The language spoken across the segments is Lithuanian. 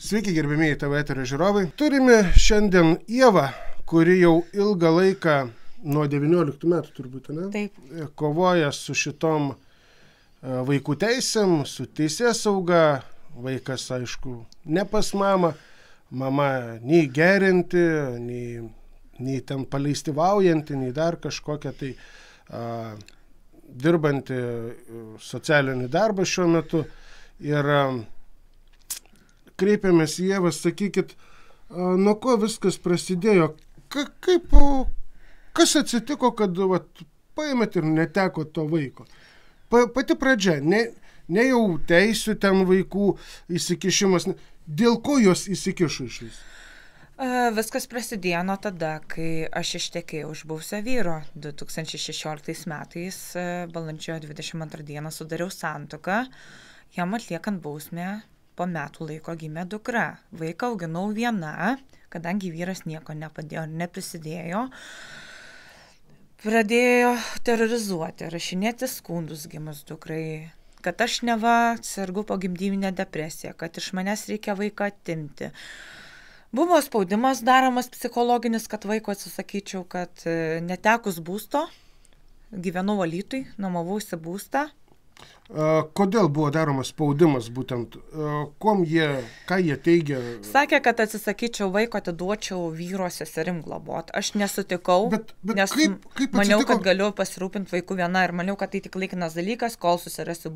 Sveiki, gerbėmieji TV eterio žiūrovai. Turime šiandien Ievą, kuri jau ilgą laiką, nuo 19 metų turbūt, ne? Taip. Kovoja su šitom vaikų teisėm, su teisėsauga. Vaikas, aišku, ne pas mamą. Mama nei gerinti, nei ten paleistyvaujanti, nei dar kažkokia tai dirbanti socialinį darbą šiuo metu. Ir kreipiamės į Ievą, sakykit, nuo ko viskas prasidėjo? Kas atsitiko, kad paėmėt ir neteko to vaiko? Pati pradžia, ne jau teisių ten vaikų įsikišimas, dėl ko jos įsikišo iš vis? Viskas prasidėjo nuo tada, kai aš ištekėjau už buvusio vyro. 2016 metais, balandžio 22 dieną, sudariau santuoką. Jam atliekant bausmę, po metų laiko gimė dukra. Vaiką auginau viena, kadangi vyras nieko nepadėjo ir neprisidėjo. Pradėjo terrorizuoti, rašinėti skundus gimus dukrai, kad aš neva sergu pogimdyvinę depresiją, kad iš manęs reikia vaiką atimti. Buvo spaudimas daromas psichologinis, kad vaiko atsisakyčiau, kad netekus būsto, gyvenau Alytui, nuomavausi būstą. Kodėl buvo daromas spaudimas būtent? Ką jie teigia? Sakė, kad atsisakyčiau vaiko, atiduočiau vyro seserim globot. Aš nesutikau, nes kaip maniau, kad galiu pasirūpinti vaikų viena ir maniau, kad tai tik laikinas dalykas, kol susirasiu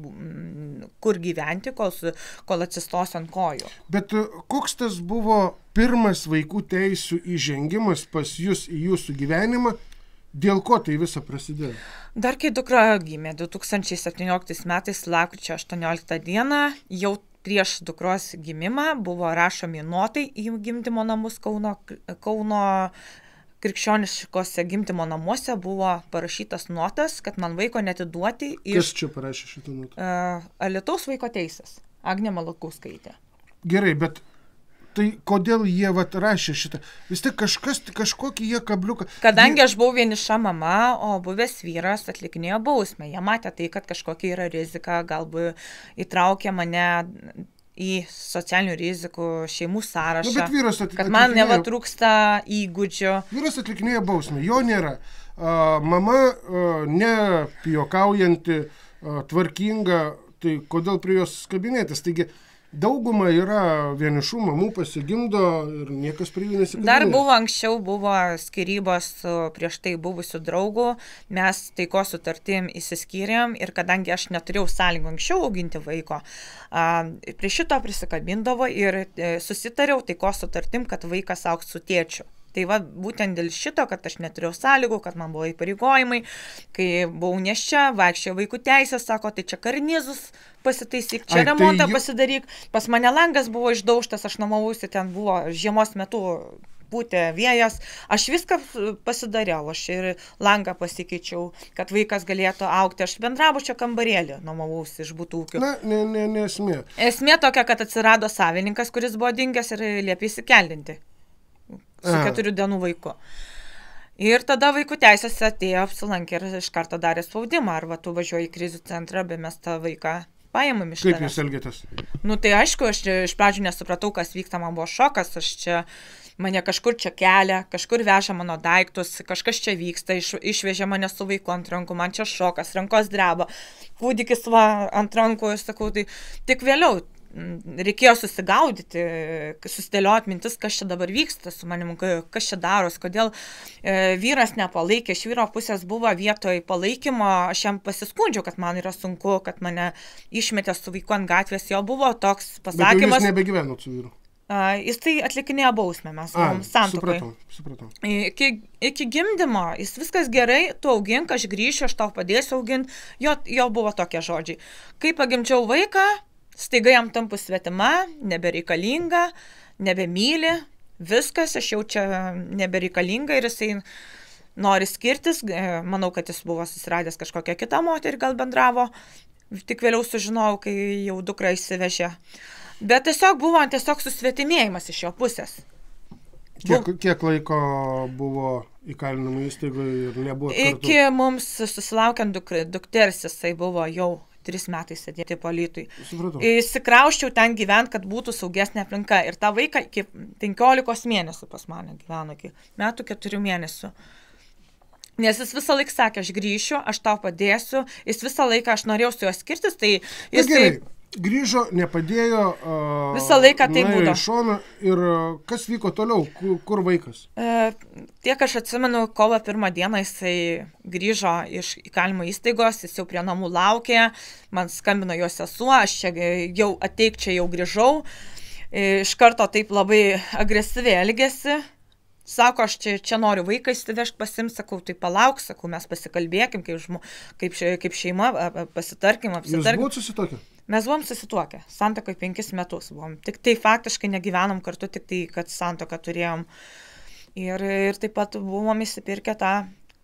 kur gyventi, kol atsistosiu ant kojų. Bet koks tas buvo pirmas vaikų teisių įžengimas pas jūs į jūsų gyvenimą? Dėl ko tai visą prasidėjo? Dar kai dukra gimė 2017 metais, lapkričio 18 dieną, jau prieš dukros gimimą buvo rašomi notai į gimdymo namus Kauno krikščioniškose gimdymo namuose buvo parašytas notas, kad man vaiko netiduoti iš... Kas čia parašė šitą notą? Alytaus vaiko teisės, Agnė Malakauskaitė. Gerai, bet tai kodėl jie rašė šitą? Vis tik kažkokį jie kabliuką... Kadangi aš buvau vieniša mama, o buvęs vyras atlikinėjo bausmę. Jie matė tai, kad kažkokia yra rizika, galbūt įtraukė mane į socialinių rizikų šeimų sąrašą, kad man nevatrūksta įgūdžių. Vyras atlikinėjo bausmę, jo nėra. Mama nepijokaujanti, tvarkinga, tai kodėl prie jos kabinėtis? Taigi, dauguma yra vienišų mamų, pasigimdo ir niekas prie jų nesikabinėja. Dar anksčiau buvo skyrybos su prieš tai buvusiu draugu, mes taikos sutartim įsiskyrėm ir kadangi aš neturėjau sąlygų anksčiau auginti vaiko, prie šito prisikabindavo ir susitariau taikos sutartim, kad vaikas augs su tėčiu. Tai būtent dėl šito, kad aš neturėjau sąlygų, kad man buvo įpareigojimai, kai buvau nėščia, vaikščiojo vaikų teisės, sako, tai čia karnizus pasitaisyk, čia remontą pasidaryk. Pas mane langas buvo išdaužtas, aš nuomavausi, ten buvo žiemos metu pūtė vėjas. Aš viską pasidariau, aš ir langą pasikeičiau, kad vaikas galėtų augti. Aš bendrabučio kambarėlį nuomavausi iš butūkių. Na, ne esmė. Esmė tokia, kad atsirado savininkas, kuris buvo dingęs ir liepė įsikeldinti su 4 dienų vaiku. Ir tada vaikų teisės atėjo, apsilankė ir iš karto darė spaudimą. Arba tu važiuoji į krizių centrą, bet mes tą vaiką paėmam iš tavęs. Kaip jūs elgėtės? Tai aišku, aš iš pradžių nesupratau, kas vyksta, man buvo šokas, mane kažkur čia kelia, kažkur veža mano daiktus, kažkas čia vyksta, išvežė mane su vaiku ant rankų, man čia šokas, rankos dreba, kūdikis ant rankų, ir sakau, tai tik vėliau reikėjo susigaudyti, susidėlioti mintis, kas čia dabar vyksta su manim, kas čia daros, kodėl vyras nepalaikė, iš vyro pusės buvo vietoj palaikymo, aš jam pasiskundžiau, kad man yra sunku, kad mane išmetė su vaiku ant gatvės, jo buvo toks pasakymas. Bet jūs nebegyvenot su vyru? Jis tai atlikinėjo bausmę, mes buvom santuokai. Supratau. Iki gimdymo, jis viskas gerai, tu augink, aš grįšiu, aš tau padėsiu auginti, jo buvo tokie žodžiai. Kai pagimdžiau vaiką, staiga jam tampu svetima, nebereikalinga, nebemyli, viskas, aš jau čia nebereikalinga ir jisai nori skirtis, manau, kad jis buvo susiradęs kažkokią kitą moterį, gal bendravo, tik vėliau sužinojau, kai jau dukra įsivežė. Bet buvo susvetimėjimas iš jo pusės. Kiek laiko buvo įkalinimo įstaigoje ir nebuvo kartu? Iki mums susilaukiant dukters, jisai buvo jau 3 metai sėdėti po Alytui. Supratau. Įsikrausčiau ten gyventi, kad būtų saugesnė aplinka. Ir tą vaiką iki 15 mėnesių pas mane gyveno, iki metų 4 mėnesių. Nes jis visą laiką sakė, aš grįšiu, aš tau padėsiu. Jis visą laiką, aš norėjau su juo skirtis, tai jis... Gerai, grįžo, nepadėjo, visą laiką tai būdavo. Iš šono ir kas vyko toliau, kur vaikas? Tiek aš atsimenu, kovo 1 dieną jisai grįžo iš įkalinimo įstaigos, jis jau prie namų laukė, man skambino jo sesuo, aš čia jau jau grįžau, iš karto taip labai agresyviai elgėsi. Sako, aš čia noriu vaiką įsivežti pasimti, sakau, tai palauk, sakau, mes pasikalbėkim, kaip šeima, pasitarkim, apsitarkim. Jūs buvot susituokę? Mes buvom susituokę, santuokai 5 metus buvom. Tik tai faktiškai negyvenom kartu, tik tai, kad santuoką turėjom. Ir taip pat buvom įsipirkę tą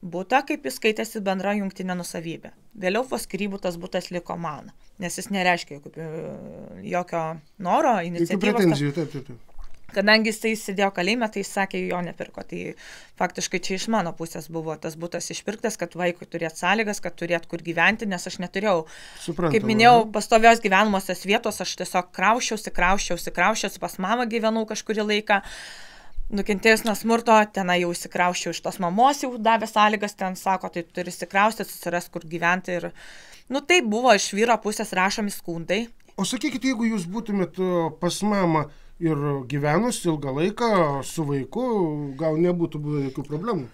butą, kaip jis skaitėsi bendra jungtinė nusavybė. Vėliau po skyrybų tas butas liko man, nes jis nereiškia jokio noro, iniciatyvos. Jokių pretenzijų, taip. Kadangi jisai sėdėjo kalėjime, tai jis sakė, jo nepirko. Tai faktiškai čia iš mano pusės buvo tas butas išpirktas, kad vaikui turėt sąlygas, kad turėt kur gyventi, nes aš neturėjau, kaip minėjau, pastovios gyvenamosios vietos, aš tiesiog krauščiausi, pas mamą gyvenau kažkurį laiką. Nukentėjus nuo smurto, tenai jau įsikrauščiau iš tos mamos, jau davė sąlygas, ten sako, tai turi įsikraustyti, susiras kur gyventi. Ir, tai buvo iš vyro pusės rašomi skundai. O sakykit, jeigu jūs būtumėt pas mamą ir gyvenus ilgą laiką su vaiku, gal nebūtų buvę jokių problemų?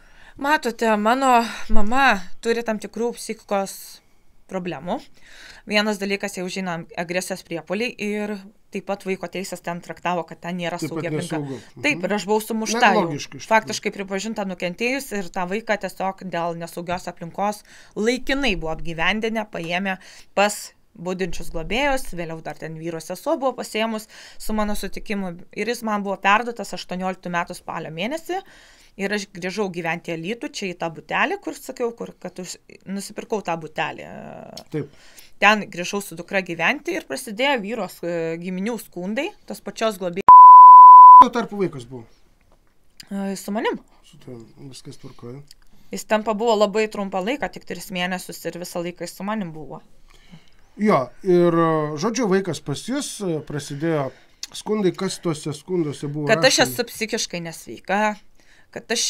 Matote, mano mama turi tam tikrų psichikos problemų. Vienas dalykas, jau žinom, agresijos priepuoliai ir taip pat vaiko teisės ten traktavo, kad ten nėra saugi aplinka. Taip, ir aš buvau sumušta. Faktiškai pripažinta nukentėjus ir tą vaiką tiesiog dėl nesaugios aplinkos laikinai buvo apgyvendinę, paėmė pas budinčius globėjus, vėliau dar ten vyro sesuo buvo pasiėmus su mano sutikimu ir jis man buvo perduotas 18 metų spalio mėnesį ir aš grįžau gyventi į Alytų, čia į tą butelį, kur sakiau, kad nusipirkau tą butelį. Taip. Ten grįžau su dukra gyventi ir prasidėjo vyros giminių skundai, tos pačios globėjos. Tuo tarpu vaikas buvo? Su manim. Viskas tvarkoja. Jis ten pabuvo labai trumpą laiką, tik 3 mėnesius ir visą laiką su manim buvo. Jo, ir žodžiu, vaikas pas jūs, prasidėjo skundai, kas tuose skunduose buvo? Kad aš esu psichiškai nesveika, kad aš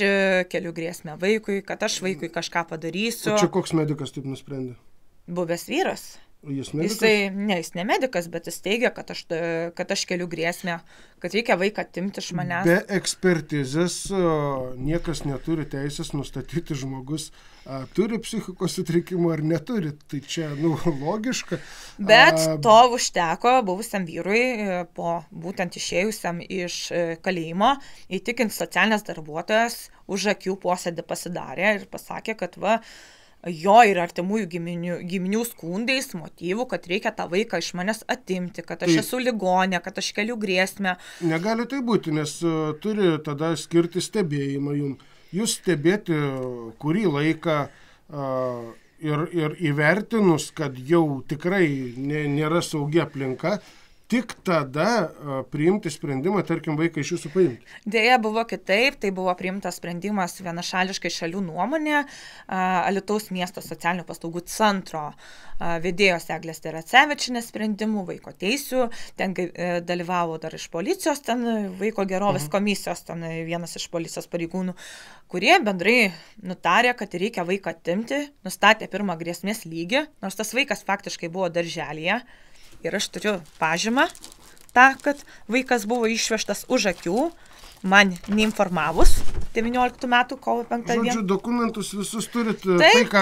keliu grėsmę vaikui, kad aš vaikui kažką padarysiu. O čia koks medikas taip nusprendė? Buvęs vyras. Jis medikas? Jis ne medikas, bet jis teigia, kad aš keliu grėsmę, kad reikia vaiką atimti iš manęs. Be ekspertizės niekas neturi teisės nustatyti žmogus, turi psichikos sutrikimų ar neturi. Tai čia, logiška. Bet to užteko buvusiam vyrui, po būtent išėjusiam iš kalėjimo, įtikinti socialinės darbuotojas, už akių posėdį pasidarė ir pasakė, kad jo ir artimųjų giminių skundais, motyvų, kad reikia tą vaiką iš manęs atimti, kad aš esu ligonė, kad aš keliu grėsmę. Negali tai būti, nes turi tada skirti stebėjimą jums. Jūs stebėti kurį laiką ir įvertinus, kad jau tikrai nėra saugi aplinka, tik tada priimti sprendimą, tarkim, vaiką iš jūsų paimti. Deja, buvo kitaip, tai buvo priimtas sprendimas vienašališkai šalių nuomonė Alytaus miesto socialinių paslaugų centro vedėjos Eglės Teracevičienės sprendimų, vaiko teisių, ten dalyvavo dar iš policijos, ten vaiko gerovės komisijos, ten vienas iš policijos pareigūnų, kurie bendrai nutarė, kad reikia vaiką atimti, nustatė pirmą grėsmės lygį, nors tas vaikas faktiškai buvo darželyje. Ir aš turiu pažymą tą, kad vaikas buvo išvežtas už akių, man neinformavus 19 metų kovo 5 dieną. Žodžiu, dokumentus visus turit, taip,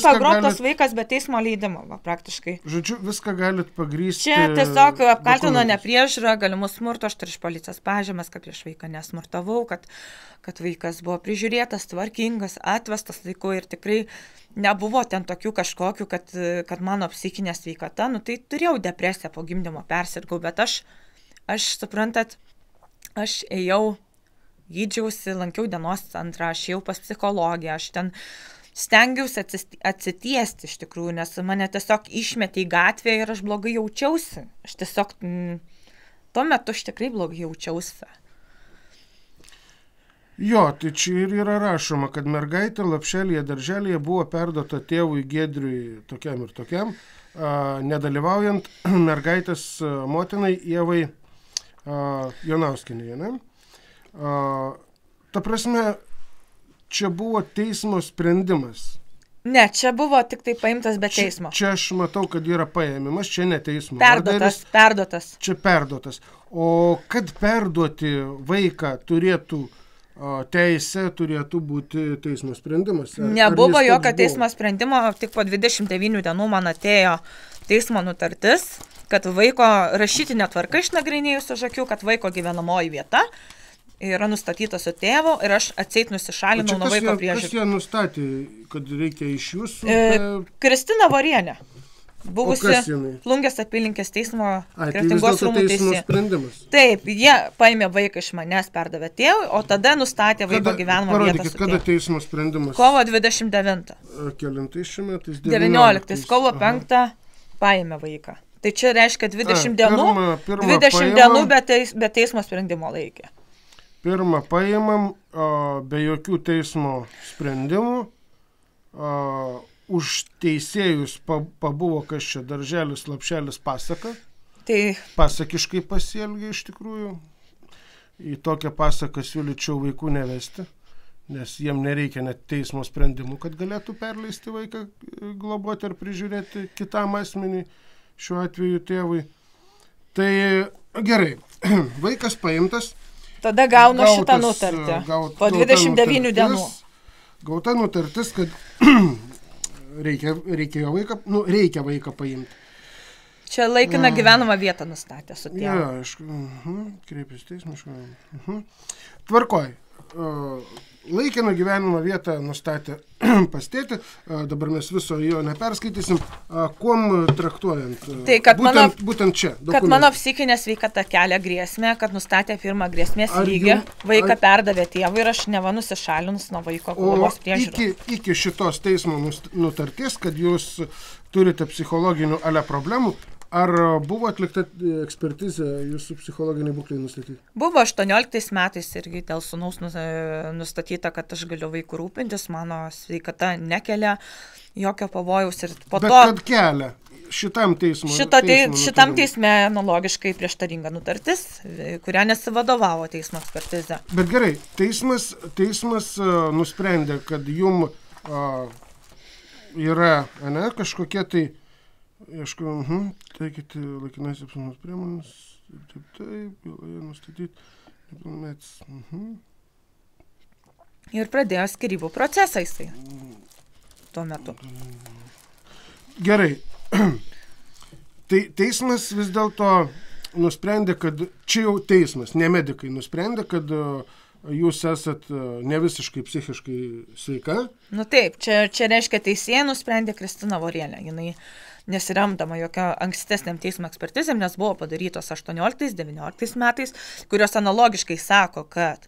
pagrobtas vaikas be teismo leidimo, praktiškai. Žodžiu, viską galit pagrysti. Čia tiesiog apkaltino nepriežiūrą, galimų smurto, aš turiu iš policijos pažymas, kad prieš vaiką nesmurtavau, kad vaikas buvo prižiūrėtas, tvarkingas, atvestas laiku ir tikrai nebuvo ten tokių kažkokių, kad mano psichinė sveikata, tai turėjau depresiją po gimdymo, persirgau, bet aš suprantat, aš ėjau, gydžiausi, lankiau dienos centrą, aš ėjau pas psichologiją, aš ten stengiausi atsitiesti iš tikrųjų, nes mane tiesiog išmetė į gatvę ir aš blogai jaučiausi. Aš tiesiog, tuo metu aš tikrai blogai jaučiausi. Jo, tai čia ir yra rašoma, kad mergaitė lapšelėje darželėje buvo perduota tėvui Giedriui tokiam ir tokiam. nedalyvaujant mergaitės motinai Ievai Jonauskienei, ne? Ta prasme, čia buvo teismo sprendimas. Ne, čia buvo tik tai paimtas be teismo. Čia aš matau, kad yra paėmimas, čia ne teismo. Perduotas. Čia perduotas. O kad perduoti vaiką turėtų teisė, turėtų būti teismo sprendimas. Nebuvo jokio teismo sprendimo, tik po 29 dienų man atėjo teismo nutartis, kad vaiko rašytinė tvarka išnagrinėjus už akių, kad vaiko gyvenamoji vieta yra nustatyta su tėvu ir aš atseit nusišalinau nuo vaiko priežiūros. Kas jie nustatė, kad reikia iš jūsų? Kristina Vorienė, buvusi Plungės apylinkės teismo Kretingos rūmų teisėja. Taip, jie paėmė vaiką iš manęs, perdavė tėvui, o tada nustatė vaiko gyvenamą vietą su tėvu. Kada teismo sprendimas? Kovo 29. Kelintais šiais metais? 19. Kovo 5 paėmė vaiką. Tai čia reiškia 20 dienų be teismo sprendimo laikė. Pirmą paimam be jokių teismo sprendimų, už teisėjus pabuvo, kas čia darželis, lapšelis, pasaka. Tai pasakiškai pasielgė iš tikrųjų. Į tokią pasaką siūlyčiau vaikų nevesti, nes jiem nereikia net teismo sprendimų, kad galėtų perleisti vaiką, globoti ar prižiūrėti kitam asmeniui, šiuo atveju tėvui. Tai gerai, vaikas paimtas. Tada gaunu šitą nutartį po 29 dienų. Gauta nutartis, kad reikia vaiką paimti. Čia laikiną gyvenamą vietą nustatė su tėvu. Ja, aišku, kreipėsi teismiškai. Tvarkoj. Laikiną gyvenamą vietą nustatė pas tėtį, dabar mes viso jo neperskaitysim, kuom traktuojant, tai, kad būtent čia. Dokumentai. Kad mano psichinė sveikata kelia grėsmę, kad nustatė pirmą grėsmės lygį, vaiką perdavė tėvui ir aš neva nusišalinus nuo vaiko globos priežiūros. Iki šitos teismo nutarties, kad jūs turite psichologinių problemų, ar buvo atlikta ekspertizė jūsų psichologiniai būklei nustatyti? Buvo 18 metais irgi dėl sūnaus nustatyta, kad aš galiu vaikų rūpintis, mano sveikata nekelia jokio pavojaus ir po to... Bet kad kelia šitam teismui? Šitam teisme analogiškai prieštaringa nutartis, kurią nesivadovavo teismo ekspertizė. Bet gerai, teismas nusprendė, kad jum yra kažkokie tai taikyti laikinais apsaugos priemonės, taip, byloje nustatyti nepilnametis. Ir pradėjo skyrybų procesą jisai tuo metu. Gerai. Tai teismas vis dėlto nusprendė, kad čia jau teismas, ne medikai, nusprendė, kad jūs esat ne visiškai psichiškai sveika. Nu taip, čia reiškia teisėja nusprendė Kristina Vorienė. Jinai nesiremdama jokio ankstesniam teismo ekspertizėm, nes buvo padarytos 18-19 metais, kurios analogiškai sako, kad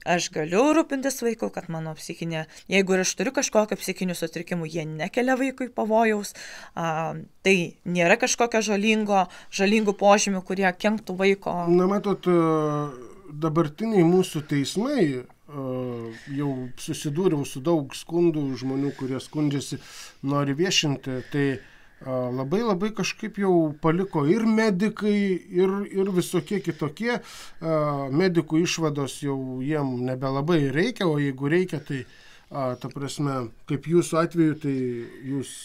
aš galiu rūpintis vaiku, kad mano psichinė, jeigu ir aš turiu kažkokio psichinių sutrikimų, jie nekelia vaikui pavojaus, tai nėra kažkokio žalingų požymių, kurie kenktų vaiko. Na, matot, dabartiniai mūsų teismai, jau susidūriau su daug skundų žmonių, kurie skundžiasi, nori viešinti, tai labai kažkaip jau paliko ir medikai, ir visokie kitokie. Medikų išvados jau jiem nebelabai reikia, o jeigu reikia, tai ta prasme, kaip jūsų atveju, tai jūs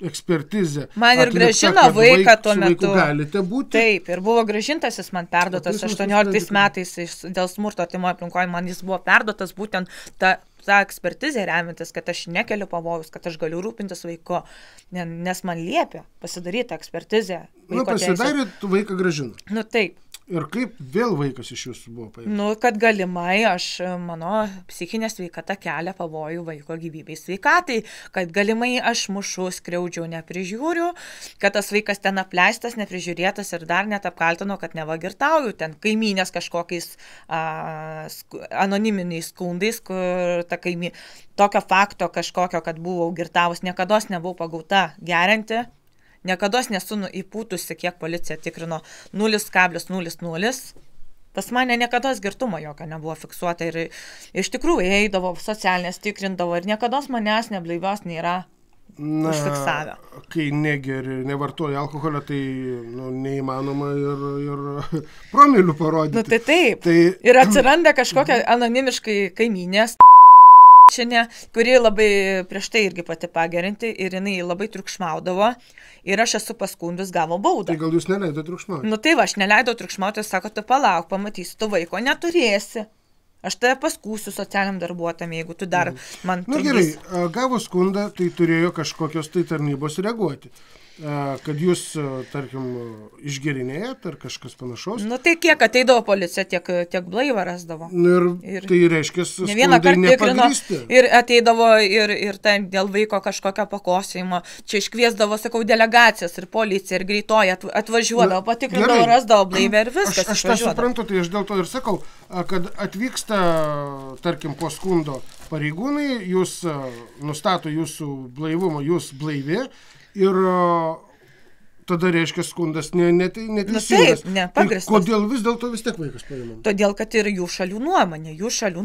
ekspertizė. Man ir grąžino vaiką tuo metu. Galite būti. Taip, ir buvo grąžintas, jis man perduotas 18 metais dėl smurto artimoje aplinkoje, man jis buvo perduotas būtent ta ekspertizė remintis, kad aš nekeliu pavojus, kad aš galiu rūpintis vaiku, nes man liepia pasidaryti ekspertizę. Pasidarėt, vaiką grąžino. Taip. Ir kaip vėl vaikas iš jūsų buvo paimtas? Kad galimai mano psichinė sveikata kelia pavojų vaiko gyvybei sveikatai, kad galimai aš mušu, skriaudžiau, neprižiūriu, kad tas vaikas ten apleistas, neprižiūrėtas ir dar net apkaltino, kad nevagirtauju, ten kaimynės kažkokiais anoniminiais skundais, kur ta tokio fakto kažkokio, kad buvau girtavus, niekados nebuvau pagauta gerinti. Niekados nesu įpūtusi, kiek policija tikrino 0,00. Pas mane niekados girtumo jokio nebuvo fiksuota ir iš tikrųjų eidavo, socialinės tikrindavo ir niekados manęs neblaivios nėra užfiksavę. Kai negeri, nevartoji alkoholio, tai neįmanoma ir promilių parodyti. Tai taip. Ir atsiranda kažkokia anonimiškai kaimynės, kuri labai prieš tai irgi pati pagerinti ir jinai labai triukšmaudavo ir aš esu paskundus, gavo baudą. Tai gal jūs neleido triukšmauti? Tai aš neleidau triukšmauti, sako, tu palauk, pamatysi, tu vaiko neturėsi. Aš tave paskūsiu socialiniam darbuotojam, jeigu tu dar man trukdys. Gerai, gavo skundą, tai turėjo kažkokios tai tarnybos reaguoti. Kad jūs, tarkim, išgerinėjat ar kažkas panašaus. Tai kiek ateidavo policija, tiek blaivą rasdavo. Ir tai reiškia, ne vieną kartą tikrino ir ateidavo ir ten dėl vaiko kažkokio pakosėjimo. Čia iškviesdavo, sakau, delegacijas ir policija ir greitoji atvažiuodavo, patikrindavo, rasdavo blaivę ir viskas. Aš tą suprantu, tai aš dėl to ir sakau, kad atvyksta, tarkim, po skundo pareigūnai, jūs nustato jūsų blaivumą, jūs blaivi. Ir tada reiškia skundas neteisingas. Pagrįstas. Kodėl vis dėlto vis tiek vaikas paimam? Todėl, kad ir jų šalių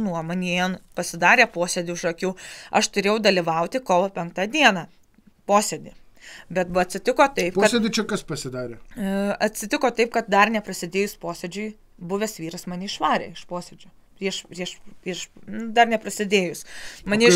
nuomonė pasidarė posėdį už akių. Aš turėjau dalyvauti kovo 5 dieną posėdį. Bet atsitiko taip, kad... Posėdį čia kas pasidarė? Atsitiko taip, kad dar neprasidėjus posėdžiui, buvęs vyras mane išvarė iš posėdžio. Prieš dar neprasidėjus. Mane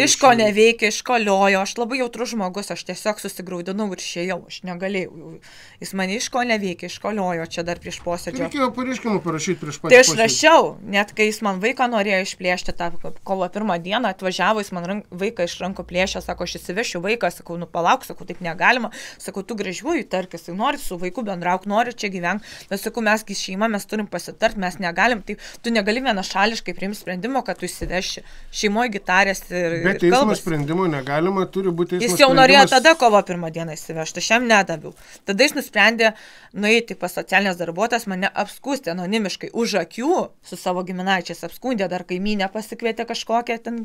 iškoneveikė, iškoliojo, aš labai jautrus žmogus, aš tiesiog susigraudinau ir išėjau, aš negalėjau. Jis mane iškoneveikė, iškoliojo čia dar prieš posėdžio. Reikėjo pareiškimą parašyti prieš posėdį. Tai aš rašiau, net kai jis man vaiką norėjo išplėšti tą kovo 1 dieną, atvažiavo, jis man vaiką iš rankų plėšė, sako, aš įsivešiu vaiką, sakau, palauk, sakau, taip negalima, sakau, tu gražiuoju tarkis, nori su vaiku bendrauk, nori čia gyvenk, bet sakau, mes šeima, mes turim pasitart, mes negalim, tai tu negali vienašališkai priimti sprendimo, kad tu įsiveši. Šeimoje gitarės ir bet teismo sprendimo negalima, turi būti teismo sprendimas. Jis jau norėjo tada kovo 1 dieną įsivežti, aš jam nedaviau. Tada jis nusprendė nueiti pas socialinės darbuotojas, mane apskūsti anonimiškai už akių su savo giminaičiais, apskundė, dar kaimynę pasikvietė kažkokią ten,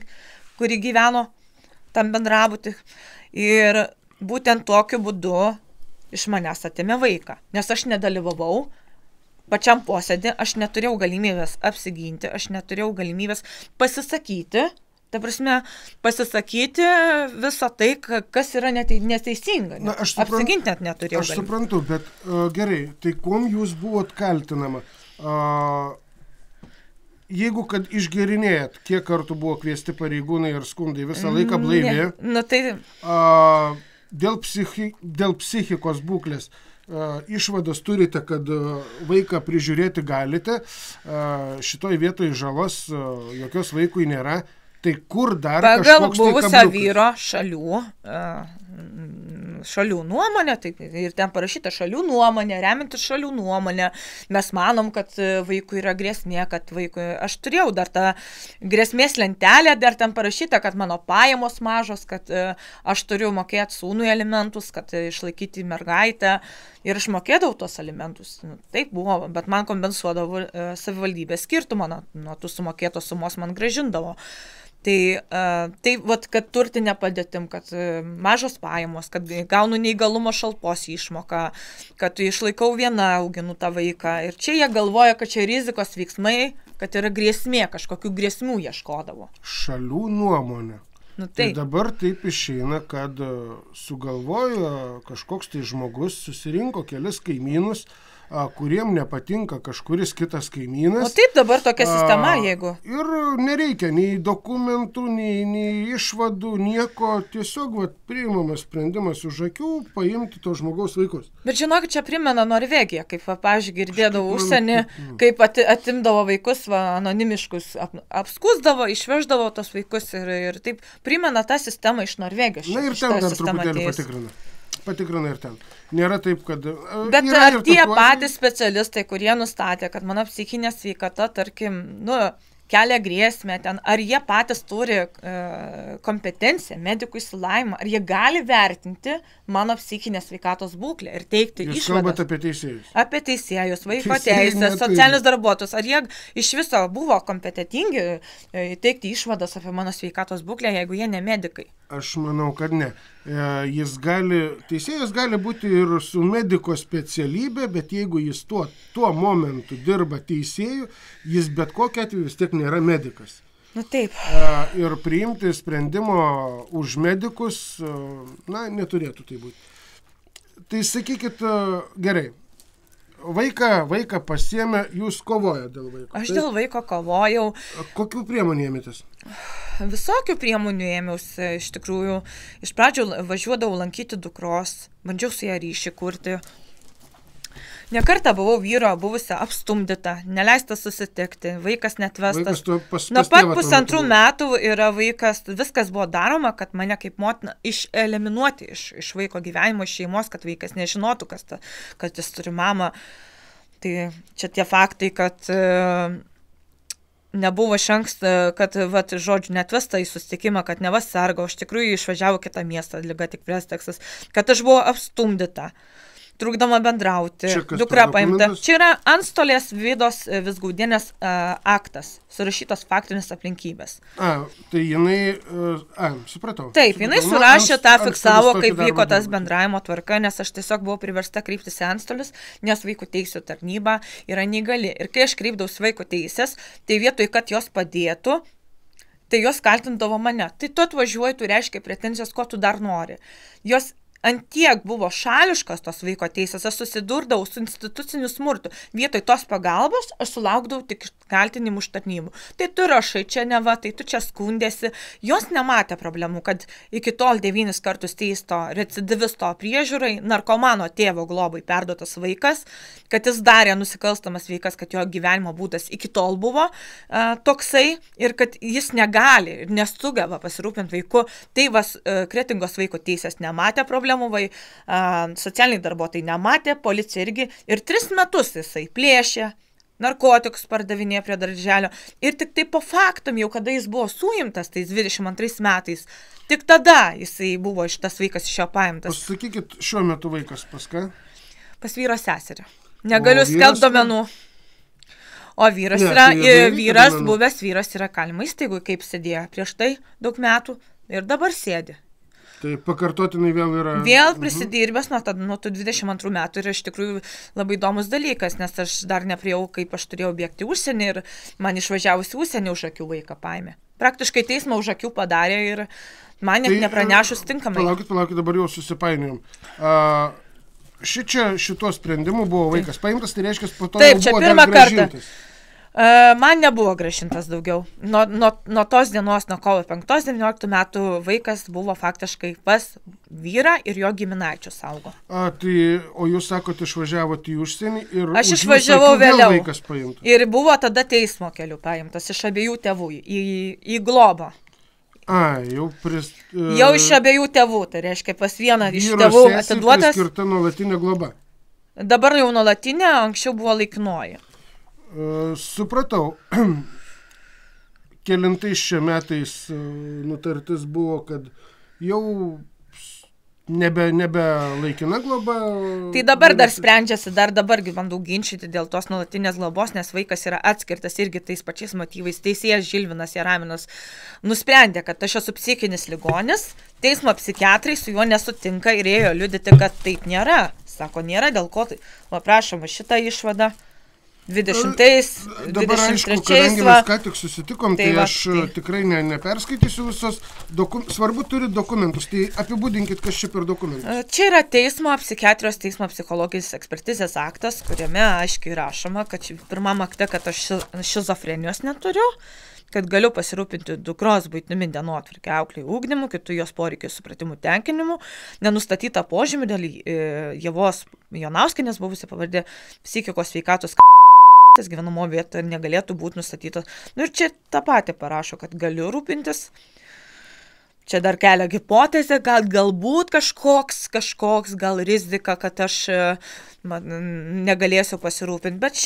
kuri gyveno tam bendrabuti. Ir būtent tokiu būdu iš manęs atėmė vaiką, nes aš nedalyvavau pačiam posėdį, aš neturėjau galimybės apsiginti, aš neturėjau galimybės pasisakyti, ta prasme, pasisakyti visą tai, kas yra neteisinga. Apsiginti net neturėjau galimybės. Aš suprantu, bet gerai, tai kuom jūs buvot kaltinama? Jeigu kad išgerinėjat, kiek kartų buvo kviesti pareigūnai ir skundai, visą laiką blaivi, dėl psichikos būklės, išvados turite, kad vaiką prižiūrėti galite, šitoj vietoj žalos jokios vaikui nėra, tai kur dar pagal buvusio vyro šalių nuomonę, tai ir ten parašyta šalių nuomonė, remintis šalių nuomonę, mes manom, kad vaikui yra grėsmė, kad vaikui, aš turėjau dar tą grėsmės lentelę, dar ten parašyta, kad mano pajamos mažos, kad aš turiu mokėti sūnui alimentus, kad išlaikyti mergaitę ir aš mokėdavau tos alimentus. Taip buvo, bet man kompensuodavo savivaldybės skirtumą, nuo tų sumokėtos sumos man grąžindavo. Tai vat, kad turtinė padėtim, kad mažos pajamos, kad gaunu neįgalumo šalpos išmoką, kad išlaikau viena, auginu tą vaiką. Ir čia jie galvoja, kad čia rizikos veiksmai, kad yra grėsmė, kažkokių grėsmių ieškodavo. Šalių nuomonė. Tai dabar taip išeina, kad sugalvojo kažkoks tai žmogus, susirinko kelis kaimynus, kuriem nepatinka kažkuris kitas kaimynas. O taip dabar tokia sistema, jeigu. Ir nereikia nei dokumentų, nei išvadų, nieko, tiesiog priimamas sprendimas už akių paimti to žmogaus vaikus. Bet žinokit, čia primena Norvegiją, kaip, pavyzdžiui, girdėdavau užsienį, kaip atimdavo vaikus, anonimiškus, apskūsdavo, išveždavo tos vaikus ir taip primena tą sistemą iš Norvegijos. Na ir ten dar truputėlį patikrina ir ten. Nėra taip, kad... Bet ar tie patys specialistai, kurie nustatė, kad mano psichinė sveikata, tarkim, kelia grėsmę ten, ar jie patys turi kompetenciją, medikų išsilavinimą, ar jie gali vertinti mano psichinės sveikatos būklę ir teikti išvadas. Jūs kalbate apie teisėjus? Apie teisėjus, vaiko teisės, socialinius darbuotojus. Ar jie iš viso buvo kompetentingi teikti išvadas apie mano sveikatos būklę, jeigu jie ne medikai? Aš manau, kad ne. Teisėjas gali būti ir su mediko specialybė, bet jeigu jis tuo momentu dirba teisėju, jis bet kokiu atveju vis tiek nėra medikas. Nu taip. Ir priimti sprendimo už medikus, na, neturėtų tai būti. Tai sakykit, gerai, vaiką pasiėmė, jūs kovojate dėl vaiko. Aš dėl vaiko kovojau. Kokių priemonių ėmėtės? Visokių priemonių ėmiausi, iš tikrųjų. Iš pradžių važiuodavau lankyti dukros, bandžiau su ją ryšį kurti. Nekartą buvau vyro buvusią apstumdyta, neleista susitikti, vaikas netvestas. Nuo pat 1,5 metų yra vaikas, viskas buvo daroma, kad mane kaip motina eliminuoti iš vaiko gyvenimo, iš šeimos, kad vaikas nežinotų, kad jis turi mamą. Tai čia tie faktai, kad nebuvo iš anksto, kad, žodžiu, netvesta į susitikimą, kad neva serga, iš tikrųjų išvažiavo kitą miestą, liga tik pretekstas, kad aš buvau apstumdyta. Trukdama bendrauti, dukra paimta. Čia yra antstolės Vidos Vizgaudienės aktas, surašytos faktinės aplinkybės. Tai jinai, supratau. Taip, jinai surašė tą, fiksavo, kaip vyko tas bendravimo tvarka, nes aš tiesiog buvau priversta kreiptis į antstolius, nes vaiko teisių tarnyba yra neįgali. Ir kai aš kreipdavausi vaiko teisės, tai vietoj, kad jos padėtų, tai jos kaltindavo mane. Tai tu atvažiuoji, tu reiškia pretenzijas, ko tu dar nori. Jos antiek buvo šališkas tos vaiko teisės, aš susidurdavau su instituciniu smurtu. Vietoj tos pagalbos aš sulaukdavau tik kaltinimų iš tarnybų. Tai tu rašai čia neva, tai tu čia skundėsi. Jos nematė problemų, kad iki tol 9 kartus teisto recidivisto priežiūrai, narkomano tėvo globai perduotas vaikas, kad jis darė nusikalstamas veikas, kad jo gyvenimo būdas iki tol buvo toksai ir kad jis negali ir nesugeba pasirūpinti vaiku. Tai Kretingos vaiko teisės nematė problemų. Socialiniai darbuotojai nematė, policija irgi. Ir 3 metus jisai plėšė, narkotikus pardavinėjo prie darželio. Ir tik tai po faktam, jau kada jis buvo suimtas, tais 22 metais, tik tada jisai buvo šitas vaikas iš jo paimtas. Pasakykit, šiuo metu vaikas pas ką? Pas vyro seserį. Negaliu skelbti duomenų. O vyras buvęs vyras yra kalimo įstaigui, kaip sėdėjo prieš tai daug metų ir dabar sėdi. Tai pakartotinai vėl yra... Vėl prisidirbęs nuo tų 22 metų ir iš tikrųjų labai įdomus dalykas, nes aš dar nepriejau, kaip aš turėjau bėgti užsienį ir man išvažiavusi užsienį už akių vaiką paėmė. Praktiškai teismą už akių padarė ir man net nepranešus tinkamai. Palaukit, dabar jau susipainiojom. Šituo sprendimu buvo vaikas paimtas, tai reiškia, po to taip, jau buvo dar grąžintas. Man nebuvo grąžintas daugiau. Nuo tos dienos, nuo kovo 5-19 metų vaikas buvo faktiškai pas vyrą ir jo giminaičius saugo. O jūs sakote, išvažiavote į užsienį ir aš išvažiavau vėliau. Vaikas paimtas. Ir buvo tada teismo keliu paimtas iš abiejų tėvų į globą. Jau iš abiejų tėvų, tai reiškia pas vieną iš tėvų atiduotas. Tai skirta nuolatinė globa. Dabar jau nuolatinė, anksčiau buvo laikinoji. Supratau, kelintais čia metais nutartis buvo, kad jau nebe laikina globa. Tai dabar dar sprendžiasi, dabar bandau ginčyti dėl tos nuolatinės globos, nes vaikas yra atskirtas irgi tais pačiais motyvais. Teisėjas Žilvinas Jaraminas nusprendė, kad aš esu psichinis ligonis, teismo psichiatrai su juo nesutinka ir ėjo liudyti, kad taip nėra. Sako, nėra, dėl ko tai. Prašoma, šitą išvadą. 20-23. Dabar aišku, kadangi mes ką tik susitikom, tai aš tikrai neperskaitysiu visos. Svarbu turi dokumentus, tai apibūdinkit, kas čia per dokumentus. Čia yra teismo psichiatrijos, teismo psichologijos ekspertizės aktas, kuriame aiškiai rašoma, kad pirmam akte, kad aš šizofrenijos neturiu, kad galiu pasirūpinti dukros buitimi dienotvarkę, auklei ugdymu, kitų jos poreikių supratimų tenkinimu, nenustatyta požymių dėl Ievos Jonauskienės buvusi pavardė psichikos sveikatos gyvenamo vieta negalėtų būti nustatyta. Ir čia tą patį parašo, kad galiu rūpintis. Čia dar kelia hipotezę, galbūt kažkoks gal rizika, kad aš negalėsiu pasirūpinti. Bet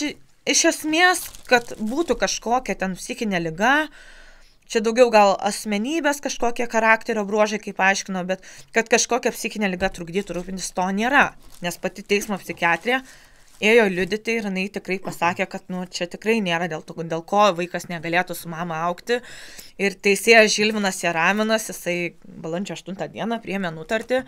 iš esmės, kad būtų kažkokia ten psichinė liga, čia daugiau gal asmenybės kažkokie charakterio bruožai, kaip aiškino, bet kad kažkokia psichinė liga trukdytų rūpintis, to nėra. Nes pati teismo psichiatrija ėjo liudyti ir jinai tikrai pasakė, kad čia tikrai nėra dėl ko vaikas negalėtų su mama augti. Ir teisėjas Žilvinas Jaraminas, jisai balandžio 8 dieną priėmė nutartį,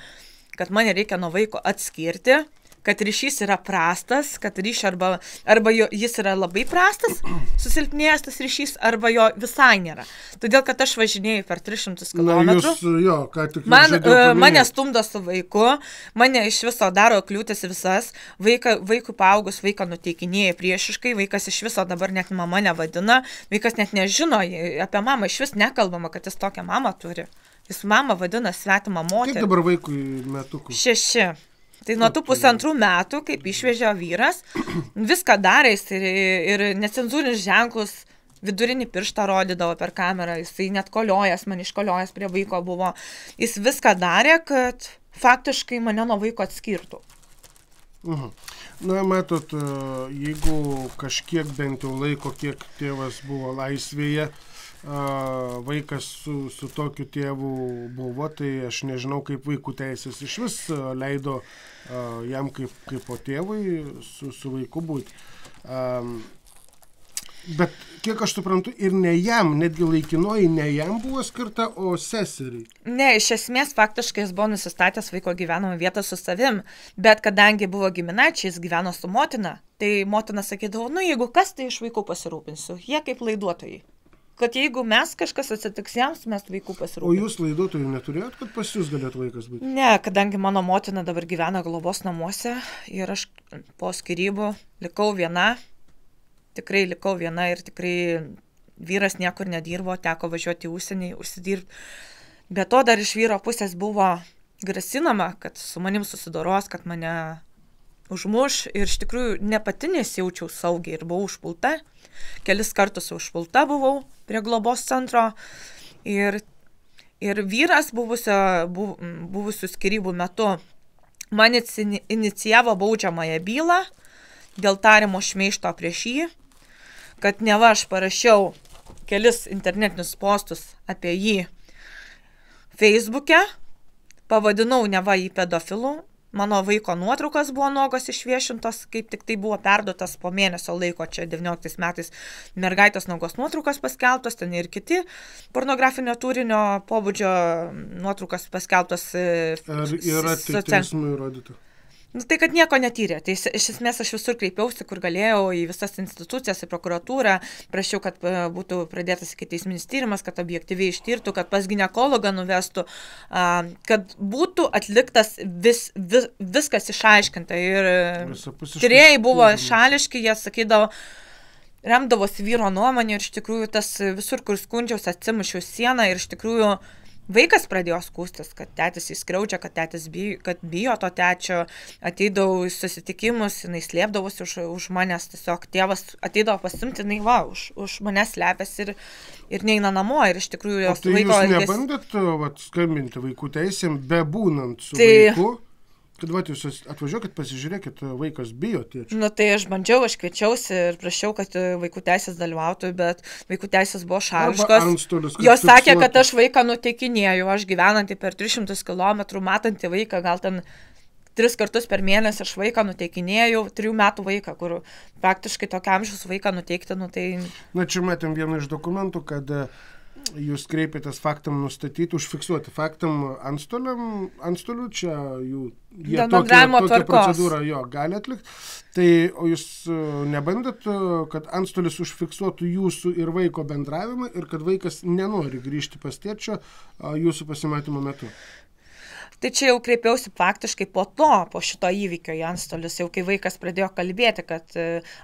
kad mane reikia nuo vaiko atskirti, kad ryšys yra prastas, kad arba jis yra labai prastas, susilpnėjęs tas ryšys, arba jo visai nėra. Todėl, kad aš važinėjau per 300 km. Na, jūs, jo, ką tik mane stumdo su vaiku, mane iš viso daro kliūtis visas, vaikų paaugus, vaiką nuteikinėja priešiškai, vaikas iš viso dabar net mama nevadina, vaikas net nežino, apie mamą iš vis nekalbama, kad jis tokią mamą turi. Jis mamą vadina svetimą moterį. Kiek dabar vaikui metukų? 6. Tai nuo tų 1,5 metų, kaip išvežė vyras, viską darė ir necenzūrinius ženklus, vidurinį pirštą rodydavo per kamerą, jisai net koliojas, man iškoliojas prie vaiko buvo. Jis viską darė, kad faktiškai mane nuo vaiko atskirtų. Na, matot, jeigu kažkiek bent jau laiko, kiek tėvas buvo laisvėje, vaikas su tokiu tėvu buvo, tai aš nežinau, kaip vaikų teisės iš vis leido jam kaip po tėvui su vaiku būti. Bet kiek aš suprantu, ir ne jam, netgi laikinoji ne jam buvo skirta, o seseriai. Ne, iš esmės faktiškai jis buvo nusistatęs vaiko gyvenamą vietą su savim, bet kadangi buvo giminaičiai, jis gyveno su motina, tai motina sakydavo, nu jeigu kas, tai iš vaikų pasirūpinsiu, jie kaip laiduotojai. Kad jeigu mes kažkas atsitiks jiems, mes vaikų pasirūpinsim. O jūs laiduotojų neturėjot, kad pas jūs galėtų vaikas būti? Ne, kadangi mano motina dabar gyvena globos namuose ir aš po skyrybų likau viena, tikrai likau viena ir tikrai vyras niekur nedirbo, teko važiuoti į užsienį, užsidirbti. Be to dar iš vyro pusės buvo grasinama, kad su manim susidoros, kad mane užmuš ir iš tikrųjų ne pati nesijaučiau saugiai ir buvau užpulta. Kelis kartus užpulta buvau prie globos centro ir vyras buvusių skyrybų metu man inicijavo baudžiamąją bylą dėl tariamo šmeižto prieš jį, kad neva aš parašiau kelis internetinius postus apie jį Facebook'e, pavadinau neva jį pedofilu. Mano vaiko nuotraukas buvo nuogos išviešintos, kaip tik tai buvo perduotas po mėnesio laiko, čia 19 metais mergaitės nuogos nuotraukas paskelbtos, ten ir kiti pornografinio turinio pobūdžio nuotraukas paskelbtos. Ar yra tik teismų įrodyta? Nu, tai, kad nieko netyrė. Tai iš esmės aš visur kreipiausi, kur galėjau, į visas institucijas, į prokuratūrą, prašiau, kad būtų pradėtas ikiteisminis tyrimas, kad objektyviai ištirtų, kad pas ginekologą nuvestų, kad būtų atliktas viskas išaiškinta. Ir tyrėjai buvo šališki, jie sakydavo, remdavosi vyro nuomonė ir iš tikrųjų tas visur, kur skundžiausi, atsimušiau sieną ir iš tikrųjų vaikas pradėjo skųstis, kad tėtis įskriaudžia, kad tėtis bijo to tėčio, ateidavo į susitikimus, jinai slėpdavosi už manęs, tiesiog tėvas ateidavo pasimti, jinai už manęs slėpėsi ir neina namo ir iš tikrųjų jos vaiko... Tai jūs nebandėt skambinti vaikų teisėm, bebūnant su vaiku? Kad jūs atvažiuokit, pasižiūrėkit, vaikas bijo tėčio. Nu tai aš bandžiau, aš kviečiausi ir prašiau, kad vaikų teisės dalyvautų, bet vaikų teisės buvo šališkos. Jos sakė, kad aš vaiką nuteikinėjau, aš gyvenantį per 300 km, matantį vaiką, gal ten 3 kartus per mėnesį aš vaiką nuteikinėjau, 3 metų vaiką, kur praktiškai tokio amžiaus vaiką nuteikti, nu tai... Na čia matėm vieną iš dokumentų, kad jūs kreipėtės faktam nustatyti, užfiksuoti faktam antstolių, čia jie tokią procedūrą gali atlikti. Tai o jūs nebandėt, kad antstolis užfiksuotų jūsų ir vaiko bendravimą ir kad vaikas nenori grįžti pas tėčio jūsų pasimatymo metu? Tai čia jau kreipiausi faktiškai po šito įvykio į antstolius, jau kai vaikas pradėjo kalbėti, kad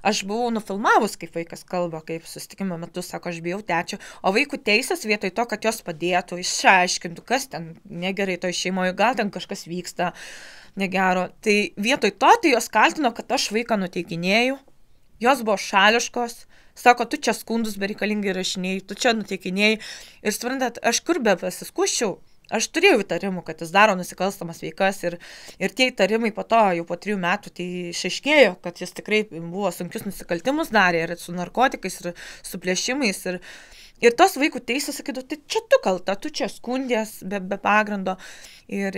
aš buvau nufilmavus, kaip vaikas kalba, kaip susitikimo metu, sako, aš bijau tėčio, o vaikų teisės vietoj to, kad jos padėtų, išaiškintų, kas ten negerai toj šeimoje, gal ten kažkas vyksta negero. Tai vietoj to, tai jos kaltino, kad aš vaiką nuteikinėjau, jos buvo šališkos, sako, tu čia skundus bereikalingai rašinėjai, tu čia nuteikinėjai ir suprantat, aš kur be pasiskuščiau. Aš turėjau įtarimų, kad jis daro nusikalstamas veikas ir tie įtarimai po to, jau po 3 metų, tai išaiškėjo, kad jis tikrai buvo sunkius nusikaltimus darė ir su narkotikais, ir su plėšimais. Ir tos vaikų teisės sakydavo, tai čia tu kalta, tu čia skundės be pagrindo. Ir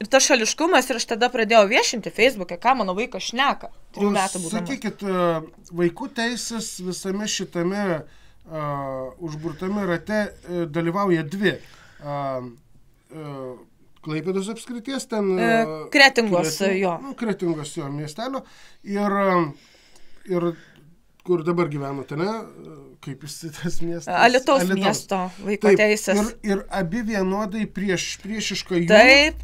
tas šališkumas, ir aš tada pradėjau viešinti Facebook'e, ką mano vaikas šneka 3 metų būdamas. Sakykit, vaikų teisės visame šitame užburtame rate dalyvauja 2. Klaipėdos apskrities, ten... Kretingos, jo. Kretingos, jo, miestelio. Ir kur dabar gyvenote, ne? Kaip jis tas miestas? Alitaus miesto vaiko teisės. Ir abi vienodai priešiškai jų.